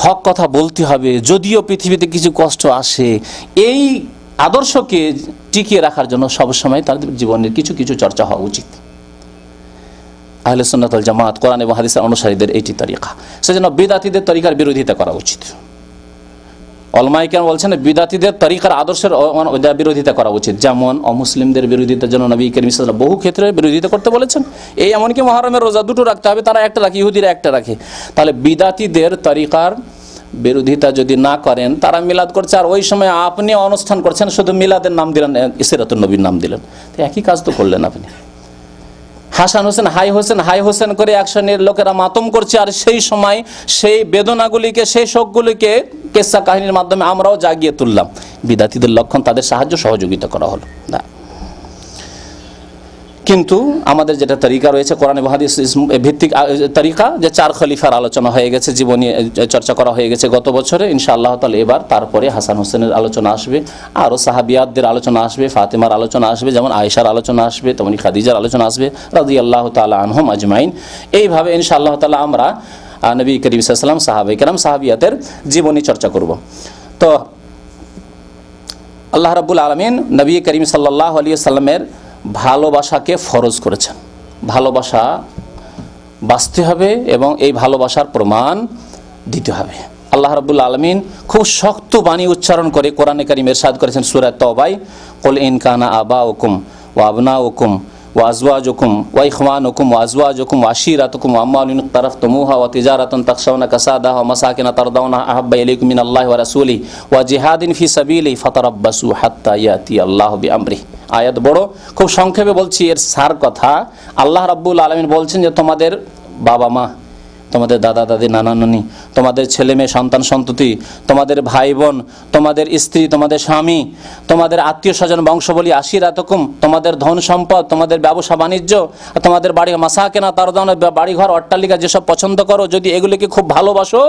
হক কথা বলতে হবে, যদিও পৃথিবীতে কিছু কষ্ট আসে, এই আদর্শকে টিকিয়ে রাখার জন্য সবসময় তাদের জীবনের কিছু কিছু চর্চা হওয়া উচিত। আহলে সুন্নাত ওয়াল জামাত, কোরআন এবং হাদিসের অনুসারীদের এইটি তরিকা। সেজন্য বিদআতীদের তরিকার বিরোধিতা করা উচিত। উলামায়ে কেরাম বলছেন বিদআতীদের তরিকার আদর্শের বিরোধিতা করা উচিত। যেমন অমুসলিমদের বিরোধিতার জন্য নবী করিম সাল্লাল্লাহু আলাইহি ওয়াসাল্লাম বহু ক্ষেত্রে বিরোধিতা করতে বলেছেন। এই এমনকি মুহররমের রোজা দুটো রাখতে হবে, তারা একটা রাখে, ইহুদিরা একটা রাখে। তাহলে বিদআতীদের তরিকার বিরোধিতা যদি না করেন, তারা মিলাদ করছে আর ওই সময় আপনি অনুষ্ঠান করছেন, শুধু মিলাদের নাম দিলেন, সিরাতুন নবীর নাম দিলেন, তো একই কাজ তো করলেন আপনি। হাসান হোসেন হাই হোসেন করে একশনের লোকেরা মাতম করছে, আর সেই সময় সেই বেদনাগুলিকে, সেই শোকগুলিকে কিসসা কাহিনীর মাধ্যমে আমরাও জাগিয়ে তুললাম। বিদআতীদের লক্ষণ তাদের সাহায্য সহযোগিতা করা হলো না। কিন্তু আমাদের যেটা তরিকা রয়েছে কোরআন এবং হাদিস ভিত্তিক তরিকা, যে 4 খলিফার আলোচনা হয়ে গেছে, জীবনী চর্চা করা হয়ে গেছে গত বছরে, ইনশাআল্লাহ তাআলা এবার তারপরে হাসান হোসেনের আলোচনা আসবে, আরও সাহাবিয়াতদের আলোচনা আসবে, ফাতেমার আলোচনা আসবে, যেমন আয়েশার আলোচনা আসবে, তেমনি খাদিজার আলোচনা আসবে রাদিয়াল্লাহু তাআলা আনহুম আজমাইন। এইভাবে ইনশাআল্লাহ তাআলা আমরা নবী করিম সাল্লাল্লাহু আলাইহি ওয়াসাল্লাম, সাহাবায়ে কেরাম, সাহাবিয়াতের জীবনী চর্চা করব। তো আল্লাহ রাব্বুল আলামিন নবী করিম সাল্লাল্লাহু আলাইহি ওয়াসাল্লামের ভালোবাসাকে ফরজ করেছেন। ভালোবাসা বাঁচতে হবে এবং এই ভালোবাসার প্রমাণ দিতে হবে। আল্লাহ রাব্বুল আলামিন খুব শক্ত বাণী উচ্চারণ করে কোরআনে কারীমে ইরশাদ করেছেন সূরা তাওবায়, কুল ইন কানা আবাউকুম ওয়া আবনাউকুম ওয়া আজওয়াজুকুম ওয়া ইখওয়ানুকুম ওয়া আজওয়াজুকুম ওয়া আশিরাতুকুম ওয়া আমওয়ালুন ইকতারাফতুমুহা ওয়া তিজারাতুন তাখশাউনা কাসাদাহা ওয়া মাসাকিন তারদাউনা আহাব্বা ইলাইকুম মিনাল্লাহি ওয়া রাসূলিহি ওয়া জিহাদিন ফি সাবিলিহি ফাতারাব্বাসু হাত্তা ইয়াতি আল্লাহু বিআমরিহি। আয়াত বড়, খুব সংক্ষেপে বলছি এর সার কথা। আল্লাহ রাব্বুল আলামিন বলছেন যে তোমাদের বাবা মা, তোমাদের দাদা দাদি, নানা নানি, তোমাদের ছেলে মেয়ে, সন্তান সন্ততি, তোমাদের ভাই বোন, তোমাদের স্ত্রী, তোমাদের স্বামী, তোমাদের আত্মীয় স্বজন, বংশবলী, আশিরাতুকুম, তোমাদের ধন সম্পদ, তোমাদের ব্যবসা বাণিজ্য, তোমাদের বাড়ি, মাসাকিনা তারদাউনা, বাড়িঘর, অট্টালিকা যেসব পছন্দ করো, যদি এগুলিকে খুব ভালোবাসো,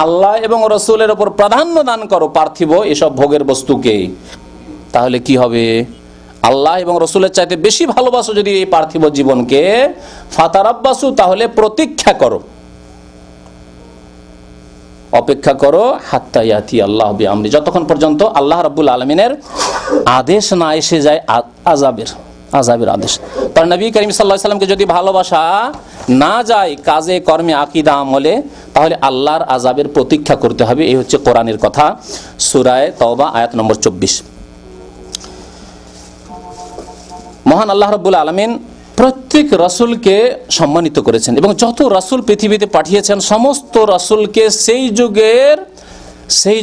আল্লাহ এবং রাসূলের উপর প্রাধান্য দান করো পার্থিব এসব ভোগের বস্তুকে, তাহলে কি হবে? আল্লাহ এবং রাসূলের চাইতে বেশি ভালোবাসো যদি এই পার্থিব জীবনকে, ফাতারাব্বাসু, তাহলে প্রতীক্ষা করো, অপেক্ষা করো, হাত্তা ইয়াতি আল্লাহু বিআমরি, যতক্ষণ পর্যন্ত আল্লাহ রাব্বুল আলামিনের আদেশ না এসে যায়, আযাবের আদেশ। তার নবী করিম সাল্লাল্লাহু আলাইহি ওয়াসাল্লামকে যদি ভালোবাসা না যায় কাজে কর্মে আকীদা আমলে, তাহলে আল্লাহর আযাবের প্রতীক্ষা করতে হবে। এই হচ্ছে কোরআনের কথা, সূরা তাওবা আয়াত নম্বর 24। মহান আল্লাহ রাব্বুল আলামিন প্রত্যেক রাসূলকে সম্মানিত করেছেন এবং যত রাসূল পৃথিবীতে পাঠিয়েছেন সমস্ত রাসূলকে সেই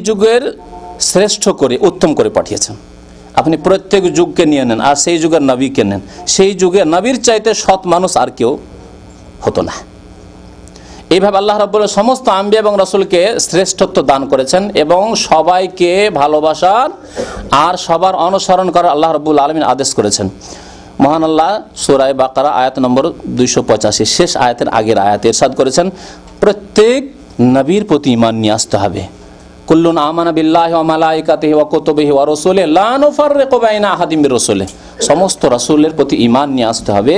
যুগের শ্রেষ্ঠ করে, উত্তম করে পাঠিয়েছেন। আপনি প্রত্যেক যুগকে নিয়ে নেন আর সেই যুগের নবীকে নেন, সেই যুগের নবীর চাইতে সৎ মানুষ আর কেউ হতো না। এইভাবে আল্লাহ রাব্বুল আলামিন সমস্ত আম্বিয়া এবং রাসূলকে শ্রেষ্ঠত্ব দান করেছেন এবং সবাইকে ভালোবাসার আর সবার অনুসরণ করার আল্লাহ রাব্বুল আলামিন আদেশ করেছেন। মহান আল্লাহ সূরা বাকারা আয়াত নম্বর 285 শেষ আয়াতের আগের আয়াতে ইরশাদ করেছেন, প্রত্যেক নবীর প্রতি ঈমান নিয়ে আসতে হবে। কুল্লুন আমানা বিল্লাহি ওয়া মালাইকাতিহি ওয়া কুতুবিহি ওয়া রাসূলিহি লা নুফাররিকু বাইনা আহাদিম মির রাসূলিহি, সমস্ত রাসূলের প্রতি ঈমান নিয়ে আসতে হবে,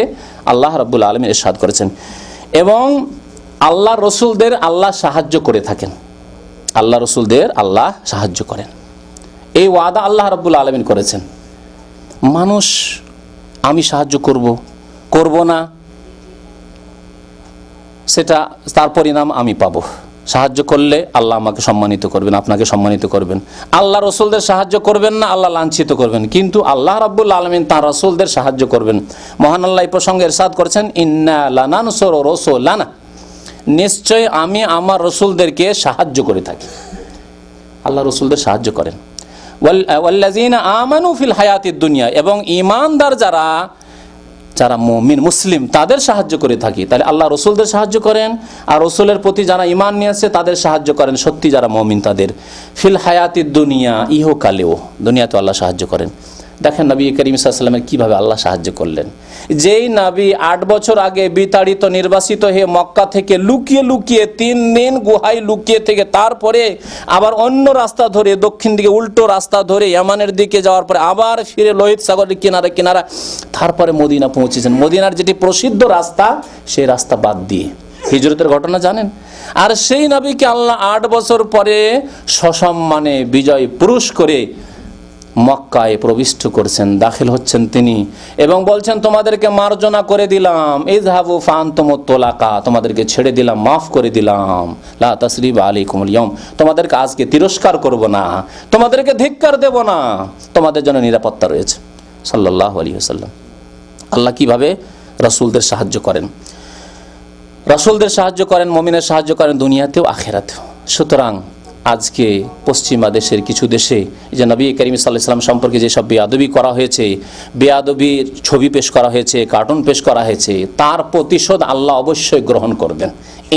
আল্লাহ রাব্বুল আলামিন ইরশাদ করেছেন। এবং আল্লাহ রাসূলদের আল্লাহ সাহায্য করে থাকেন, আল্লাহ রাসূলদের আল্লাহ সাহায্য করেন। এই ওয়াদা আল্লাহ রাব্বুল আলামিন করেছেন। মানুষ আমি সাহায্য করব না, সেটা তার পরিণাম আমি পাবো। সাহায্য করলে আল্লাহ আমাকে সম্মানিত করবেন, আপনাকে সম্মানিত করবেন। আল্লাহ রসুলদের সাহায্য করবেন না, আল্লাহ লাঞ্ছিত করবেন। কিন্তু আল্লাহ রাব্বুল আলামিন তার রসুলদের সাহায্য করবেন। মহান আল্লাহ এই প্রসঙ্গে ইরশাদ করেছেন, ইন্না লানানসুরু রুসুলানা, নিশ্চয় আমি আমার রসুলদেরকে সাহায্য করে থাকি। আল্লাহ রসুলদের সাহায্য করেন। ওয়াল্লাযীনা আমানু ফিল হায়াতিদ দুনিয়া, এবং ঈমানদার যারা মুমিন মুসলিম তাদের সাহায্য করে থাকি। তাহলে আল্লাহ রসুলদের সাহায্য করেন, আর রসুলের প্রতি যারা ঈমান নিয়েছে তাদের সাহায্য করেন, সত্যি যারা মুমিন তাদের। ফিল হায়াতিদ দুনিয়া, ইহকালেও, দুনিয়াতে আল্লাহ সাহায্য করেন। দেখেন নবী করিম সাল্লাল্লাহু আলাইহি ওয়াসাল্লামের কিভাবে আল্লাহ সাহায্য করলেন। যেই নবী 8 বছর আগে বিতাড়িত নির্বাসিত হয়ে মক্কা থেকে লুকিয়ে 3 দিন গুহায় লুকিয়ে থেকে তারপরে আবার অন্য রাস্তা ধরে দক্ষিণ দিকে উল্টো রাস্তা ধরে ইয়ামানের দিকে যাওয়ার পরে আবার ফিরে লোহিত সাগরের কিনারা তারপরে মদিনা পৌঁছেছেন। মদিনার যেটি প্রসিদ্ধ রাস্তা সেই রাস্তা বাদ দিয়ে হিজরতের ঘটনা জানেন। আর সেই নবীকে আল্লাহ 8 বছর পরে সসম্মানে বিজয় পুরুষ করে মক্কায় প্রবিষ্ট করছেন, দাখিল হচ্ছেন তিনি, এবং বলছেন তোমাদেরকে মার্জনা করে দিলাম, ইযহাবু ফাআনতুমুত তুলাকা, তোমাদেরকে ছেড়ে দিলাম, মাফ করে দিলাম, লা তাসরিবা আলাইকুমুল ইয়াউম, তোমাদেরকে আজকে তিরস্কার করব না, তোমাদেরকে ধিক্কার দেব না, তোমাদের জন্য নিরাপত্তা রয়েছে। সাল্লাল্লাহু আলাইহি ওয়াসাল্লাম। আল্লাহ কিভাবে রাসূলদের সাহায্য করেন, রাসূলদের সাহায্য করেন, মুমিনের সাহায্য করেন দুনিয়াতেও আখিরাতেও। সুতরাং আজকে পশ্চিমা দেশের কিছু দেশে যে নবী করিম সাল্লাল্লাহু আলাইহি ওয়াসাল্লাম সম্পর্কে যেসব বেয়াদবি করা হয়েছে, বেয়াদবির ছবি পেশ করা হয়েছে, কার্টুন পেশ করা হয়েছে, তার প্রতিশোধ আল্লাহ অবশ্যই গ্রহণ করবেন।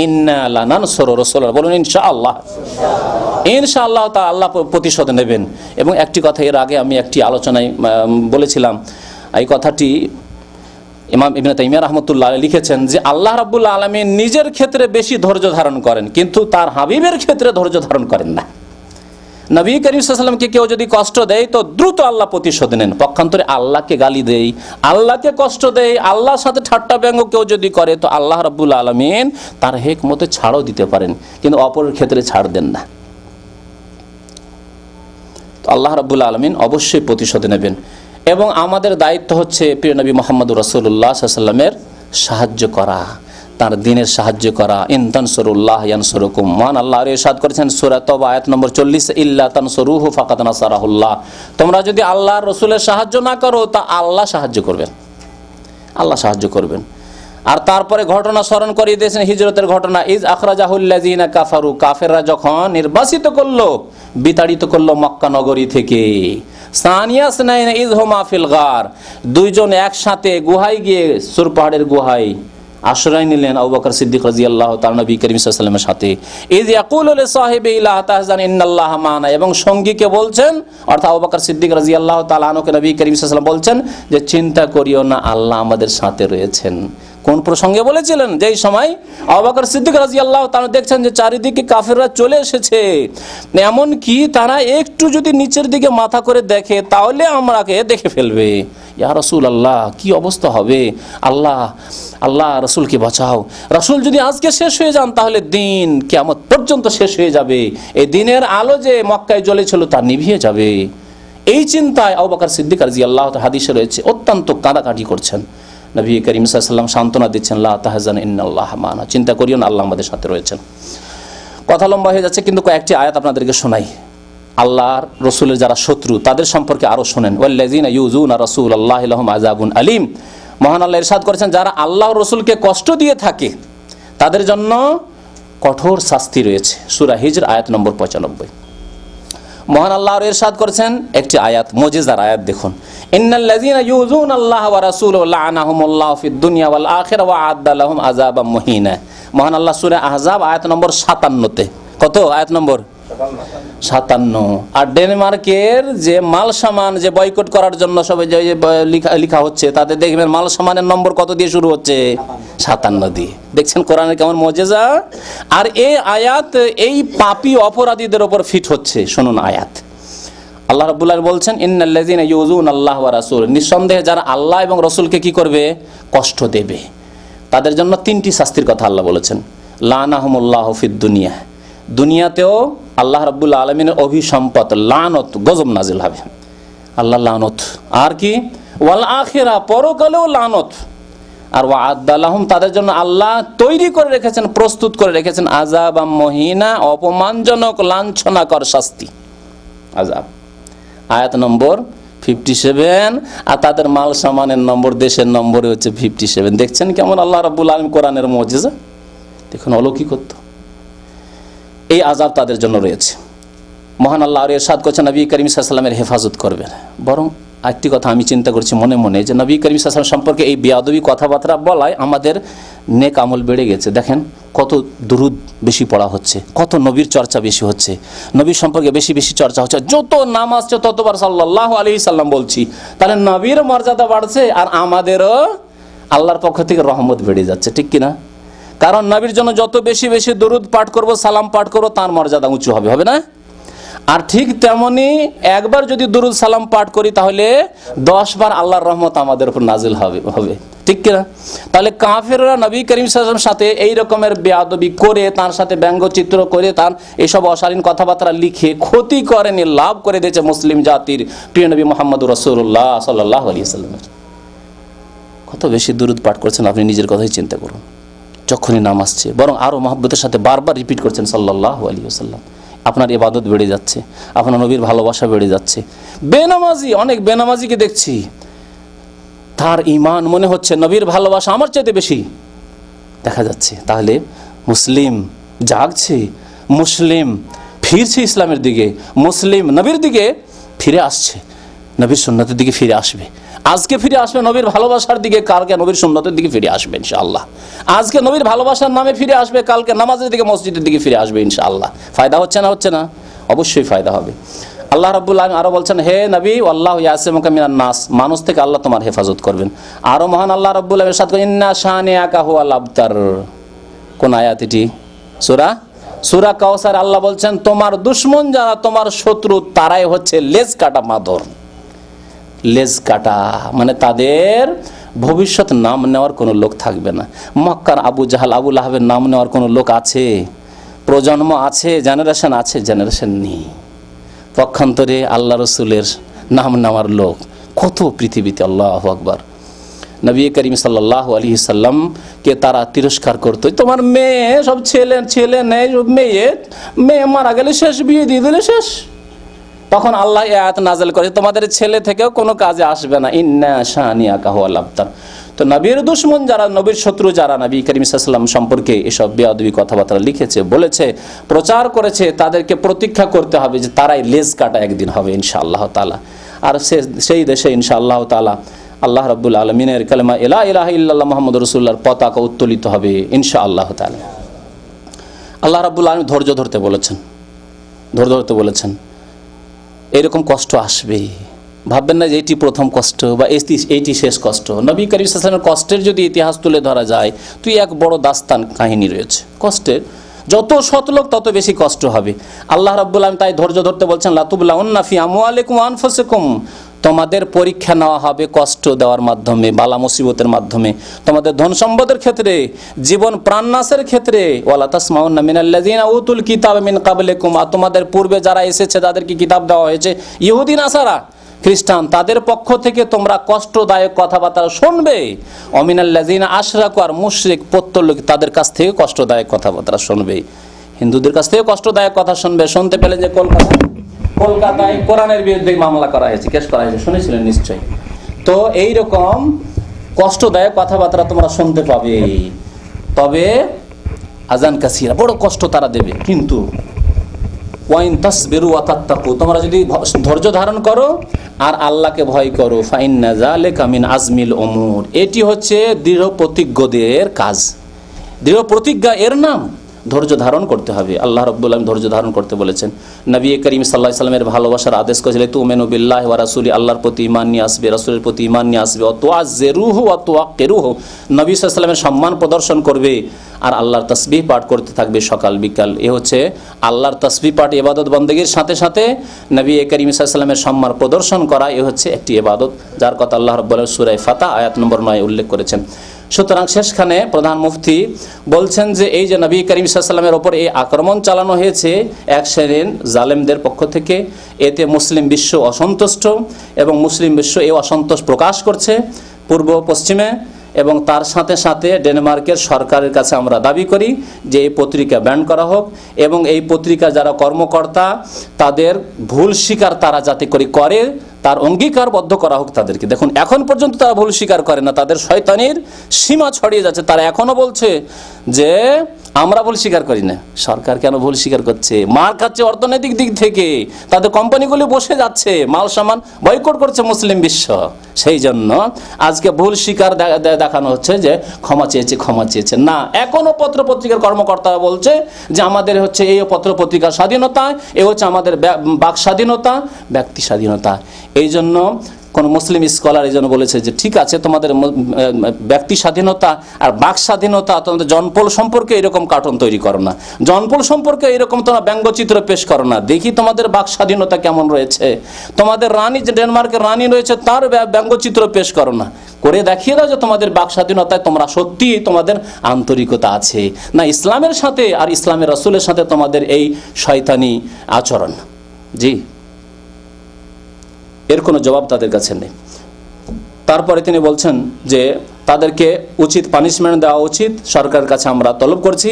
ইন্না লানানসুরু রাসূলানা, বলুন ইনশাআল্লাহ। ইনশাআল্লাহ তা আল্লাহ প্রতিশোধ নেবেন। এবং একটি কথা এর আগে আমি একটি আলোচনায় বলেছিলাম, এই কথাটি ইমাম ইবনে তাইমিয়া রাহমাতুল্লাহ আলাইহি লিখেছেন যে আল্লাহ রাব্বুল আলামিন নিজের ক্ষেত্রে বেশি ধৈর্য ধারণ করেন, কিন্তু তার হাবিবের ক্ষেত্রে ধৈর্য ধারণ করেন না। নবী করিম সাল্লাল্লাহু আলাইহি ওয়াসাল্লামকে কেউ যদি কষ্ট দেয় তো দ্রুত আল্লাহ প্রতিশোধ নেন। পক্ষান্তরে আল্লাহকে গালি দেয়, আল্লাহকে কষ্ট দেয়, আল্লাহর সাথে ঠাট্টা ব্যঙ্গ কেউ যদি করে তো আল্লাহ রাব্বুল আলামিন তার হিকমতে ছাড়ও দিতে পারেন, কিন্তু অপরের ক্ষেত্রে ছাড় দেন না। তো আল্লাহ রাব্বুল আলামিন অবশ্যই প্রতিশোধ নেবেন। এবং আমাদের দায়িত্ব হচ্ছে প্রিয় নবী মুহাম্মদ রাসূলুল্লাহ সাল্লাল্লাহু আলাইহি ওয়াসাল্লামের সাহায্য করা, তার দ্বীনের সাহায্য করা। ইন তানসুরুল্লাহ ইয়ানসুরুকুম, মহান আল্লাহ ইরশাদ করেছেন সূরা তওবা আয়াত নম্বর 40, ইল্লা তানসুরুহু ফাকাদ নাসারাহুল্লাহ, তোমরা যদি আল্লাহর রাসূলের সাহায্য না করো তা আল্লাহ সাহায্য করবেন, আল্লাহ সাহায্য করবেন। আর তারপরে ঘটনা স্মরণ করিয়ে দিয়েছেন হিজরতের ঘটনা। ইজ আখরাজাহুল্লাযিনা কাফারু, কাফেররা যখন নির্বাসিত করলো, বিতাড়িত করলো মক্কা নগরী থেকে। সানিয়া স্নাইন ইজ হুমা ফিল গার, দুইজন একসাথে গুহায় গিয়ে, সুর পাহাড়ের গুহায় আশ্রয় নিলেন আবু বকর সিদ্দিক রাদিয়াল্লাহু তাআলা নবী করিম সাল্লাল্লাহু আলাইহি ওয়াসাল্লামের সাথে। ইজ ইয়াকুলু লিসাহিবি লা তাহজান ইন্নাল্লাহা মা'ানা, এবং সঙ্গীকে বলছেন, অর্থাৎ আবু বকর সিদ্দিক রাদিয়াল্লাহু তাআলা আনহুকে নবী করিম সাল্লাল্লাহু আলাইহি ওয়াসাল্লাম বলছেন যে চিন্তা করিও না, আল্লাহ আমাদের সাথে রয়েছেন। কোন প্রসঙ্গে বলেছিলেন? যেই সময় আবু বকর সিদ্দিক রাদিয়াল্লাহু তাআলা দেখছেন যে চারিদিকে কাফেররা চলে এসেছে, এমন কি তারা একটু যদি নিচের দিকে মাথা করে দেখে তাহলে আমরাকে দেখে ফেলবে। ইয়া রাসূলুল্লাহ, কি অবস্থা হবে? আল্লাহ রাসূলকে বাঁচাও, রাসূল যদি আজকে শেষ হয়ে যান তাহলে দিন কিয়ামত পর্যন্ত শেষ হয়ে যাবে, এই দিনের আলো যে মক্কায় জ্বলেছিল তা নিভিয়ে যাবে। এই চিন্তায় আবু বকর সিদ্দিক রাদিয়াল্লাহু তাআলা, হাদিসে রয়েছে, অত্যন্ত কাঁদাকাটি করছেন। নবী করিম সাল্লাল্লাহু আলাইহি ওয়াসাল্লাম সান্ত্বনা দিচ্ছেন, লা তাহজান ইন্নাল্লাহা মা'ানা, চিন্তা করিও না, আল্লাহ আমাদের সাথে রয়েছেন। কথা লম্বা হয়ে যাচ্ছে, কিন্তু কয়েকটি আয়াত আপনাদেরকে শোনাই। আল্লাহর রসুলের যারা শত্রু তাদের সম্পর্কে আরো শোনেন। ওয়াল্লাযিনা ইউযুনা রাসূলাল্লাহি লাহুম আযাবুন আলীম, মহান আল্লাহ ইরশাদ করেছেন যারা আল্লাহর রসুলকে কষ্ট দিয়ে থাকে তাদের জন্য কঠোর শাস্তি রয়েছে। সূরা হিজর আয়াত নম্বর 95। মহান আল্লাহ ইরশাদ করেছেন একটি আয়াত, মুজিজার আয়াত, দেখুন, ইন্নাল্লাযিনা ইউযুনাল্লাহা ওয়া রাসূলাহু লা'আনাহুমুল্লাহু ফিদ দুনিয়া ওয়াল আখিরা ওয়া আ'আদ্দা লাহুম আযাবাম মুহিনা। মহান আল্লাহ সূরা আহজাব আয়াত নম্বর 57-তে, কত আয়াত নম্বর 57। আর ডেনমার্কের যে মাল সামান যে বয়কট করার জন্য সবাই যে লেখা হচ্ছে তাতে দেখবেন মাল সামানের নম্বর কত দিয়ে শুরু হচ্ছে? 57 দিয়ে। দেখছেন কোরআনের কেমন মুজিজা। আর এই আয়াত এই পাপী অপরাধীদের উপর ফিট হচ্ছে। শুনুন আয়াত, আল্লাহ রাব্বুল আলামিন বলছেন, ইন্নাল্লাযিনা ইউযুনাল্লাহা ওয়া রাসূলাহু, নিঃসন্দেহে যারা আল্লাহ এবং রাসূলকে কি করবে? কষ্ট দেবে, তাদের জন্য 3টি শাস্তির কথা আল্লাহ বলেছেন। লা'নাহুমুল্লাহু ফিদ দুনিয়া, দুনিয়াতেও আল্লাহ রাব্বুল আলামিনের অভিসম্পদ লানত গজব নাজিল হবে, আল্লাহ লানত। আর কি ওয়াল আখিরা, পরকালেও লানত। আর ওয়া'আদ্দা লাহুম, তাদের জন্য আল্লাহ তৈরি করে রেখেছেন, প্রস্তুত করে রেখেছেন আযাবাম মুহিনা, অপমানজনক লাঞ্ছনাকর শাস্তি, আযাব। আয়াত নম্বর 57। আর তাদের মাল সামানের নম্বর, দেশের নম্বরে হচ্ছে 57। দেখছেন কেমন আল্লাহ রাব্বুল আলামিন কোরআনের মুজিজা, দেখুন অলৌকিকত্ব। এই আযাব তাদের জন্য রয়েছে। মহান আল্লাহ আর ইরশাদ করছেন নবী করিম সাল্লাল্লাহু আলাইহি ওয়াসাল্লামের হেফাজত করবেন। বরং একটি কথা আমি চিন্তা করছি মনে মনে, যে নবী করিম সাল্লাল্লাহু আলাইহি ওয়াসাল্লাম সম্পর্কে এই বেয়াদবি কথাবার্তা বলায় আমাদের নেক আমল বেড়ে গেছে। দেখেন কত দুরুদ বেশি পড়া হচ্ছে, কত নবীর চর্চা বেশি হচ্ছে, নবীর সম্পর্কে বেশি বেশি চর্চা হচ্ছে। যত নাম আসছে ততবার সাল্লাল্লাহু আলাইহি সাল্লাম বলছি, তাহলে নবীর মর্যাদা বাড়ছে আর আমাদেরও আল্লাহর পক্ষ থেকে রহমত বেড়ে যাচ্ছে, ঠিক কিনা? কারণ নবীর জন্য যত বেশি বেশি দরুদ পাঠ করব, সালাম পাঠ করব, তার মর্যাদা উঁচু হবে, হবে না? আর ঠিক তেমনি একবার যদি দরুদ সালাম পাঠ করি তাহলে 10 বার আল্লাহর রহমত আমাদের উপর নাজিল হবে, ঠিক কিনা? তাহলে কাফেররা নবী করিম সাল্লাল্লাহু আলাইহি ওয়াসাল্লামের সাথে এই রকমের বেয়াদবি করে, তার সাথে ব্যঙ্গচিত্র করে, তার এইসব অশালীন কথাবার্তা লিখে ক্ষতি করেনি, লাভ করে দিয়েছে মুসলিম জাতির প্রিয় নবী মুহাম্মদুর রাসূলুল্লাহ সাল্লাল্লাহু আলাইহি ওয়াসাল্লামের। কত বেশি দরুদ পাঠ করছেন আপনি নিজের কথাই চিন্তা করুন। যখনই নাম আসছে বরং আরো মহব্বতের সাথে বারবার রিপিট করছেন সাল্লাল্লাহু আলাইহি ওয়াসাল্লাম। আপনার ইবাদত বেড়ে যাচ্ছে, আপনার নবীর ভালোবাসা বেড়ে যাচ্ছে। বেনামাজি, অনেক বেনামাজিকে দেখছি, তার ঈমান মনে হচ্ছে নবীর ভালোবাসা আমার চাইতে বেশি দেখা যাচ্ছে। তাহলে মুসলিম জাগছে, মুসলিম ফিরছে ইসলামের দিকে, মুসলিম নবীর দিকে ফিরে আসছে, নবীর সুন্নতের দিকে ফিরে আসবে। আজকে ফিরে আসবে নবীর ভালোবাসার দিকে, কালকে নবীর সুন্নতের দিকে ফিরে আসবে ইনশাআল্লাহ। আজকে নবীর ভালোবাসার নামে ফিরে আসবে, কালকে নামাজের দিকে, মসজিদের দিকে ফিরে আসবে ইনশাআল্লাহ। ফায়দা হচ্ছে না? হচ্ছে না? অবশ্যই ফায়দা হবে। আল্লাহ রাব্বুল আলামিন আরো বলছেন, হে নবী আল্লাহু ইয়াসিমুকা মিনান নাস, মানুষ থেকে আল্লাহ তোমার হেফাজত করবেন। আরো মহান আল্লাহ রাব্বুল আলামিন ইরশাদ করেন, ইন্না শানিআকা হুয়াল আবতার। কোন আয়াত এটি? সূরা কাউসার। আল্লাহ বলছেন তোমার দুশমন যারা, তোমার শত্রু, তারাই হচ্ছে লেজ কাটা মাদর। লেজ কাটা মানে তাদের ভবিষ্যৎ নাম নেওয়ার কোনো লোক থাকবে না। মক্কার আবু জাহাল, আবু লাহাবের নাম নেওয়ার কোনো লোক আছে? প্রজন্ম আছে, জেনারেশন আছে? জেনারেশন নেই। পক্ষান্তরে আল্লাহ রসুলের নাম নেওয়ার লোক কত পৃথিবীতে। আল্লাহু আকবার। নবী করিম সাল্লাল্লাহু আলাইহি সাল্লামকে তারা তিরস্কার করতো, তোমার মেয়ে সব ছেলে নেই, মেয়ে মারা গেলে শেষ, বিয়ে দিয়ে দিলে শেষ। তখন আল্লাহ এই আয়াত নাযিল করে, তোমাদের ছেলে থেকেও কোনো কাজে আসবে না, ইন্না শানিআকা হুয়াল আবতার। তো নবীর দুশমন যারা, নবীর শত্রু যারা নবী করিম সাল্লাল্লাহু আলাইহি ওয়াসাল্লাম সম্পর্কে এসব বেয়াদবি কথাবার্তা লিখেছে, বলেছে, প্রচার করেছে, তাদেরকে প্রতীক্ষা করতে হবে যে তারাই লেজ কাটা একদিন হবে ইনশাআল্লাহ তাআলা। আর সেই দেশে ইনশাআল্লাহ তাআলা আল্লাহ রাব্বুল আলামিনের কালেমা লা ইলাহা ইল্লাল্লাহ মুহাম্মাদুর রাসূলুল্লাহর পতাকা উত্তোলিত হবে ইনশাআল্লাহ তাআলা। আল্লাহ রাব্বুল আলামিন ধৈর্য ধরতে বলেছেন। এরকম কষ্ট আসবে, ভাববেন না যে এটি প্রথম কষ্ট বা এইটি শেষ কষ্ট। নবী করিম সাল্লাল্লাহু আলাইহি ওয়াসাল্লামের কষ্টের যদি ইতিহাস তুলে ধরা যায়, তুই এক বড় দাস্তান কাহিনী রয়েছে কষ্টের। যত সৎ লোক তত বেশি কষ্ট হবে। আল্লাহ রাব্বুল আলামিন তাই ধৈর্য ধরতে বলছেন, লা তুবলাউন্না ফি আমওয়ালিকুম ওয়া আনফুসিকুম, তোমাদের পরীক্ষা নেওয়া হবে কষ্ট দেওয়ার মাধ্যমে, বালা মুসিবতের মাধ্যমে, তোমাদের ধন সম্পদের ক্ষেত্রে, জীবন প্রাণনাশের ক্ষেত্রে। ওয়ালা তাসমাউন্না মিনাল্লাযিনা উতুল কিতাবা মিন ক্বাবলিকুম, আর তোমাদের পূর্বে যারা এসেছে, যাদেরকে কিতাব দেওয়া হয়েছে, ইহুদি নাসারা খ্রিস্টান, তাদের পক্ষ থেকে তোমরা কষ্টদায়ক কথাবার্তা শুনবে। অমিনাল্লাযিনা আশরাকু, আর মুশরিক পত্তর, তাদের কাছ থেকে কষ্টদায়ক কথাবার্তা শুনবে। হিন্দুদের কাছ থেকে কষ্টদায়ক কথা শুনবে। শুনতে পেলে যে কলকাতায় কোরআনের বিরুদ্ধে মামলা করা হয়েছে, কেস করা হয়েছে, শুনেছিলেন নিশ্চয়ই। তো এইরকম কষ্টদায়ক কথাবার্তা তোমরা শুনতে পাবে। তবে আজান কাসিরা, বড় কষ্ট তারা দেবে, কিন্তু ওয়াইন তাসবিরু ওয়া তাত্তাকু, তোমরা যদি ধৈর্য ধারণ করো আর আল্লাহকে ভয় করো, ফাইন্না যালিকা মিন আজমিল উমুর, এটি হচ্ছে দৃঢ় প্রতিজ্ঞদের কাজ। দৃঢ় প্রতিজ্ঞা এর নাম ধৈর্য ধারণ করতে হবে। আল্লাহ রাব্বুল আলামিন ধৈর্য ধারণ করতে বলেছেন। নবী করিম সাল্লাল্লাহু আলাইহি ওয়াসাল্লামের ভালোবাসার আদেশ করেছিলেন, তুমিনু বিল্লাহি ওয়া রাসূলি, আল্লাহর প্রতি ঈমান নিয়ে আসবে, রাসূলের প্রতি ঈমান নিয়ে আসবে, ওয়া তুআজ্জিরুহু ওয়া তুওয়াক্কিরুহু, নবী সাল্লাল্লাহু আলাইহি ওয়াসাল্লামের সম্মান প্রদর্শন করবে আর আল্লাহর তাসবিহ পাঠ করতে থাকবে সকাল বিকাল। এ হচ্ছে আল্লাহর তাসবিহ পাঠ, ইবাদত বন্দেগীর সাথে সাথে নবী করিম সাল্লাল্লাহু আলাইহি ওয়াসাল্লামের সম্মান প্রদর্শন করা, এ হচ্ছে একটি ইবাদত, যার কথা আল্লাহ রাব্বুল আলামিন সূরা ফাতহ আয়াত নম্বর 9 উল্লেখ করেছেন। সুতরাং শেষখানে প্রধান মুফতি বলছেন যে এই যে নবী করিম সাল্লাল্লাহু আলাইহি ওয়াসাল্লামের ওপর এই আক্রমণ চালানো হয়েছে এক শ্রেণীর জালেমদের পক্ষ থেকে, এতে মুসলিম বিশ্ব অসন্তুষ্ট এবং মুসলিম বিশ্ব এই অসন্তোষ প্রকাশ করছে পূর্ব পশ্চিমে, এবং তার সাথে সাথে ডেনমার্কের সরকারের কাছে আমরা দাবি করি যে এই পত্রিকা ব্যান করা হোক এবং এই পত্রিকা যারা কর্মকর্তা তাদের ভুল স্বীকার তারা যাতে করে তার অঙ্গীকারবদ্ধ করা হোক তাদেরকে। দেখুন এখন পর্যন্ত তারা ভুল স্বীকার করে না, তাদের শয়তানির সীমা ছড়িয়ে যাচ্ছে। তারা এখনো বলছে যে আমরা ভুল স্বীকার করি না। সরকার কেন ভুল স্বীকার করছে? মার খাচ্ছে অর্থনৈতিক দিক থেকে, তাদের কোম্পানিগুলি বসে যাচ্ছে, মাল সামান বয়কট করছে মুসলিম বিশ্ব। সেই জন্য আজকে ভুল স্বীকার দেখানো হচ্ছে যে ক্ষমা চেয়েছে না। এখনো পত্র পত্রিকার কর্মকর্তারা বলছে যে আমাদের হচ্ছে এই পত্র পত্রিকার স্বাধীনতা, এ হচ্ছে আমাদের বাক স্বাধীনতা, ব্যক্তি স্বাধীনতা। এই জন্য কোন মুসলিম স্কলার এই জন্য বলেছে যে ঠিক আছে, তোমাদের ব্যক্তি স্বাধীনতা আর বাক স্বাধীনতা, তোমাদের জনপল সম্পর্কে এরকম কার্টুন তৈরি করো না, জনপল সম্পর্কে এরকম তোমরা ব্যঙ্গচিত্র পেশ করো না, দেখি তোমাদের বাক স্বাধীনতা কেমন রয়েছে। তোমাদের রানী যে ডেনমার্কের রানী রয়েছে তার ব্যঙ্গচিত্র পেশ করো না, করে দেখিয়ে দাও যে তোমাদের বাক স্বাধীনতায় তোমরা সত্যি তোমাদের আন্তরিকতা আছে না ইসলামের সাথে আর ইসলামের রাসূলের সাথে তোমাদের এই শয়তানি আচরণ। জি, এর কোনো জবাব তাদের কাছে নেই। তারপরে তিনি বলছেন যে তাদেরকে উচিত পানিশমেন্ট দেওয়া উচিত। সরকারের কাছে আমরা তলব করছি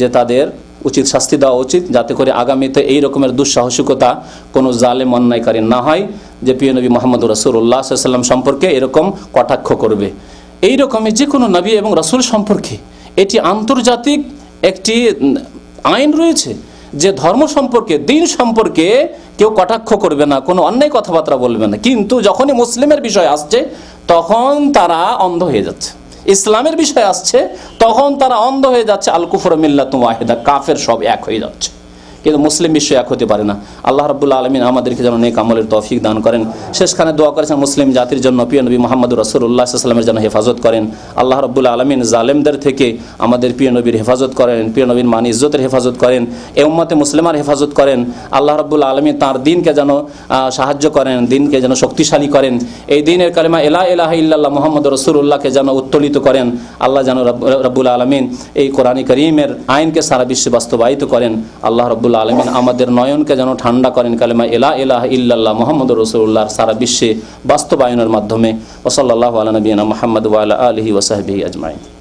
যে তাদের উচিত শাস্তি দেওয়া উচিত, যাতে করে আগামীতে এই রকমের দুঃসাহসিকতা কোনো জালেম অন্যায়কারী না হয় যে প্রিয় নবী মুহাম্মদ রাসূলুল্লাহ সাল্লাল্লাহু আলাইহি ওয়াসাল্লাম সম্পর্কে এরকম কটাক্ষ করবে। এই রকমই যে কোনো নবী এবং রাসূল সম্পর্কে এটি আন্তর্জাতিক একটি আইন রয়েছে যে ধর্ম সম্পর্কে, দিন সম্পর্কে কেউ কটাক্ষ করবে না, কোনো অন্যায় কথাবার্তা বলবে না। কিন্তু যখনই মুসলিমের বিষয় আসছে তখন তারা অন্ধ হয়ে যাচ্ছে, ইসলামের বিষয় আসছে তখন তারা অন্ধ হয়ে যাচ্ছে। আল কুফর মিল্লাতুন ওয়াহিদা, কাফের সব এক হয়ে যাচ্ছে, কিন্তু মুসলিম বিশ্ব এক হতে পারে না। আল্লাহ রাব্বুল আলামিন আমাদেরকে যেন নেক আমলের তৌফিক দান করেন। শেষখানে দোয়া করেছেন মুসলিম জাতির জন্য, প্রিয় নবী মুহাম্মদ রাসূলুল্লাহ সাল্লাল্লাহু আলাইহি ওয়াসাল্লামের যেন হেফাজত করেন। আল্লাহ রাব্বুল আলামিন জালেমদের থেকে আমাদের প্রিয় নবীর হেফাজত করেন, প্রিয় নবীর মান ইজ্জতের হেফাজত করেন, এই উম্মতে মুসলিমার হেফাজত করেন। আল্লাহ রাব্বুল আলামিন তার দ্বীনকে যেন সাহায্য করেন, দ্বীনকে যেন শক্তিশালী করেন, এই দ্বীনের কালিমা লা ইলাহা ইল্লাল্লাহ মুহাম্মাদুর রাসূলুল্লাহকে যেন উত্তোলিত করেন। আল্লাহ যেন রাব্বুল আলামিন এই কোরআন কারীমের আইনকে সারা বিশ্বে বাস্তবায়িত করেন। আল্লাহ রাব্বুল আলামিন আমাদের নয়নকে যেন ঠান্ডা করেন কালিমা লা ইলাহা ইল্লাল্লাহ মুহাম্মাদুর রাসূলুল্লাহর সারা বিশ্বে বাস্তবায়নের মাধ্যমে। ওয়া সাল্লাল্লাহু আলা নবিয়িনা মুহাম্মদ ওয়া আলা আলিহি ওয়া সাহবিহি আজমাইন।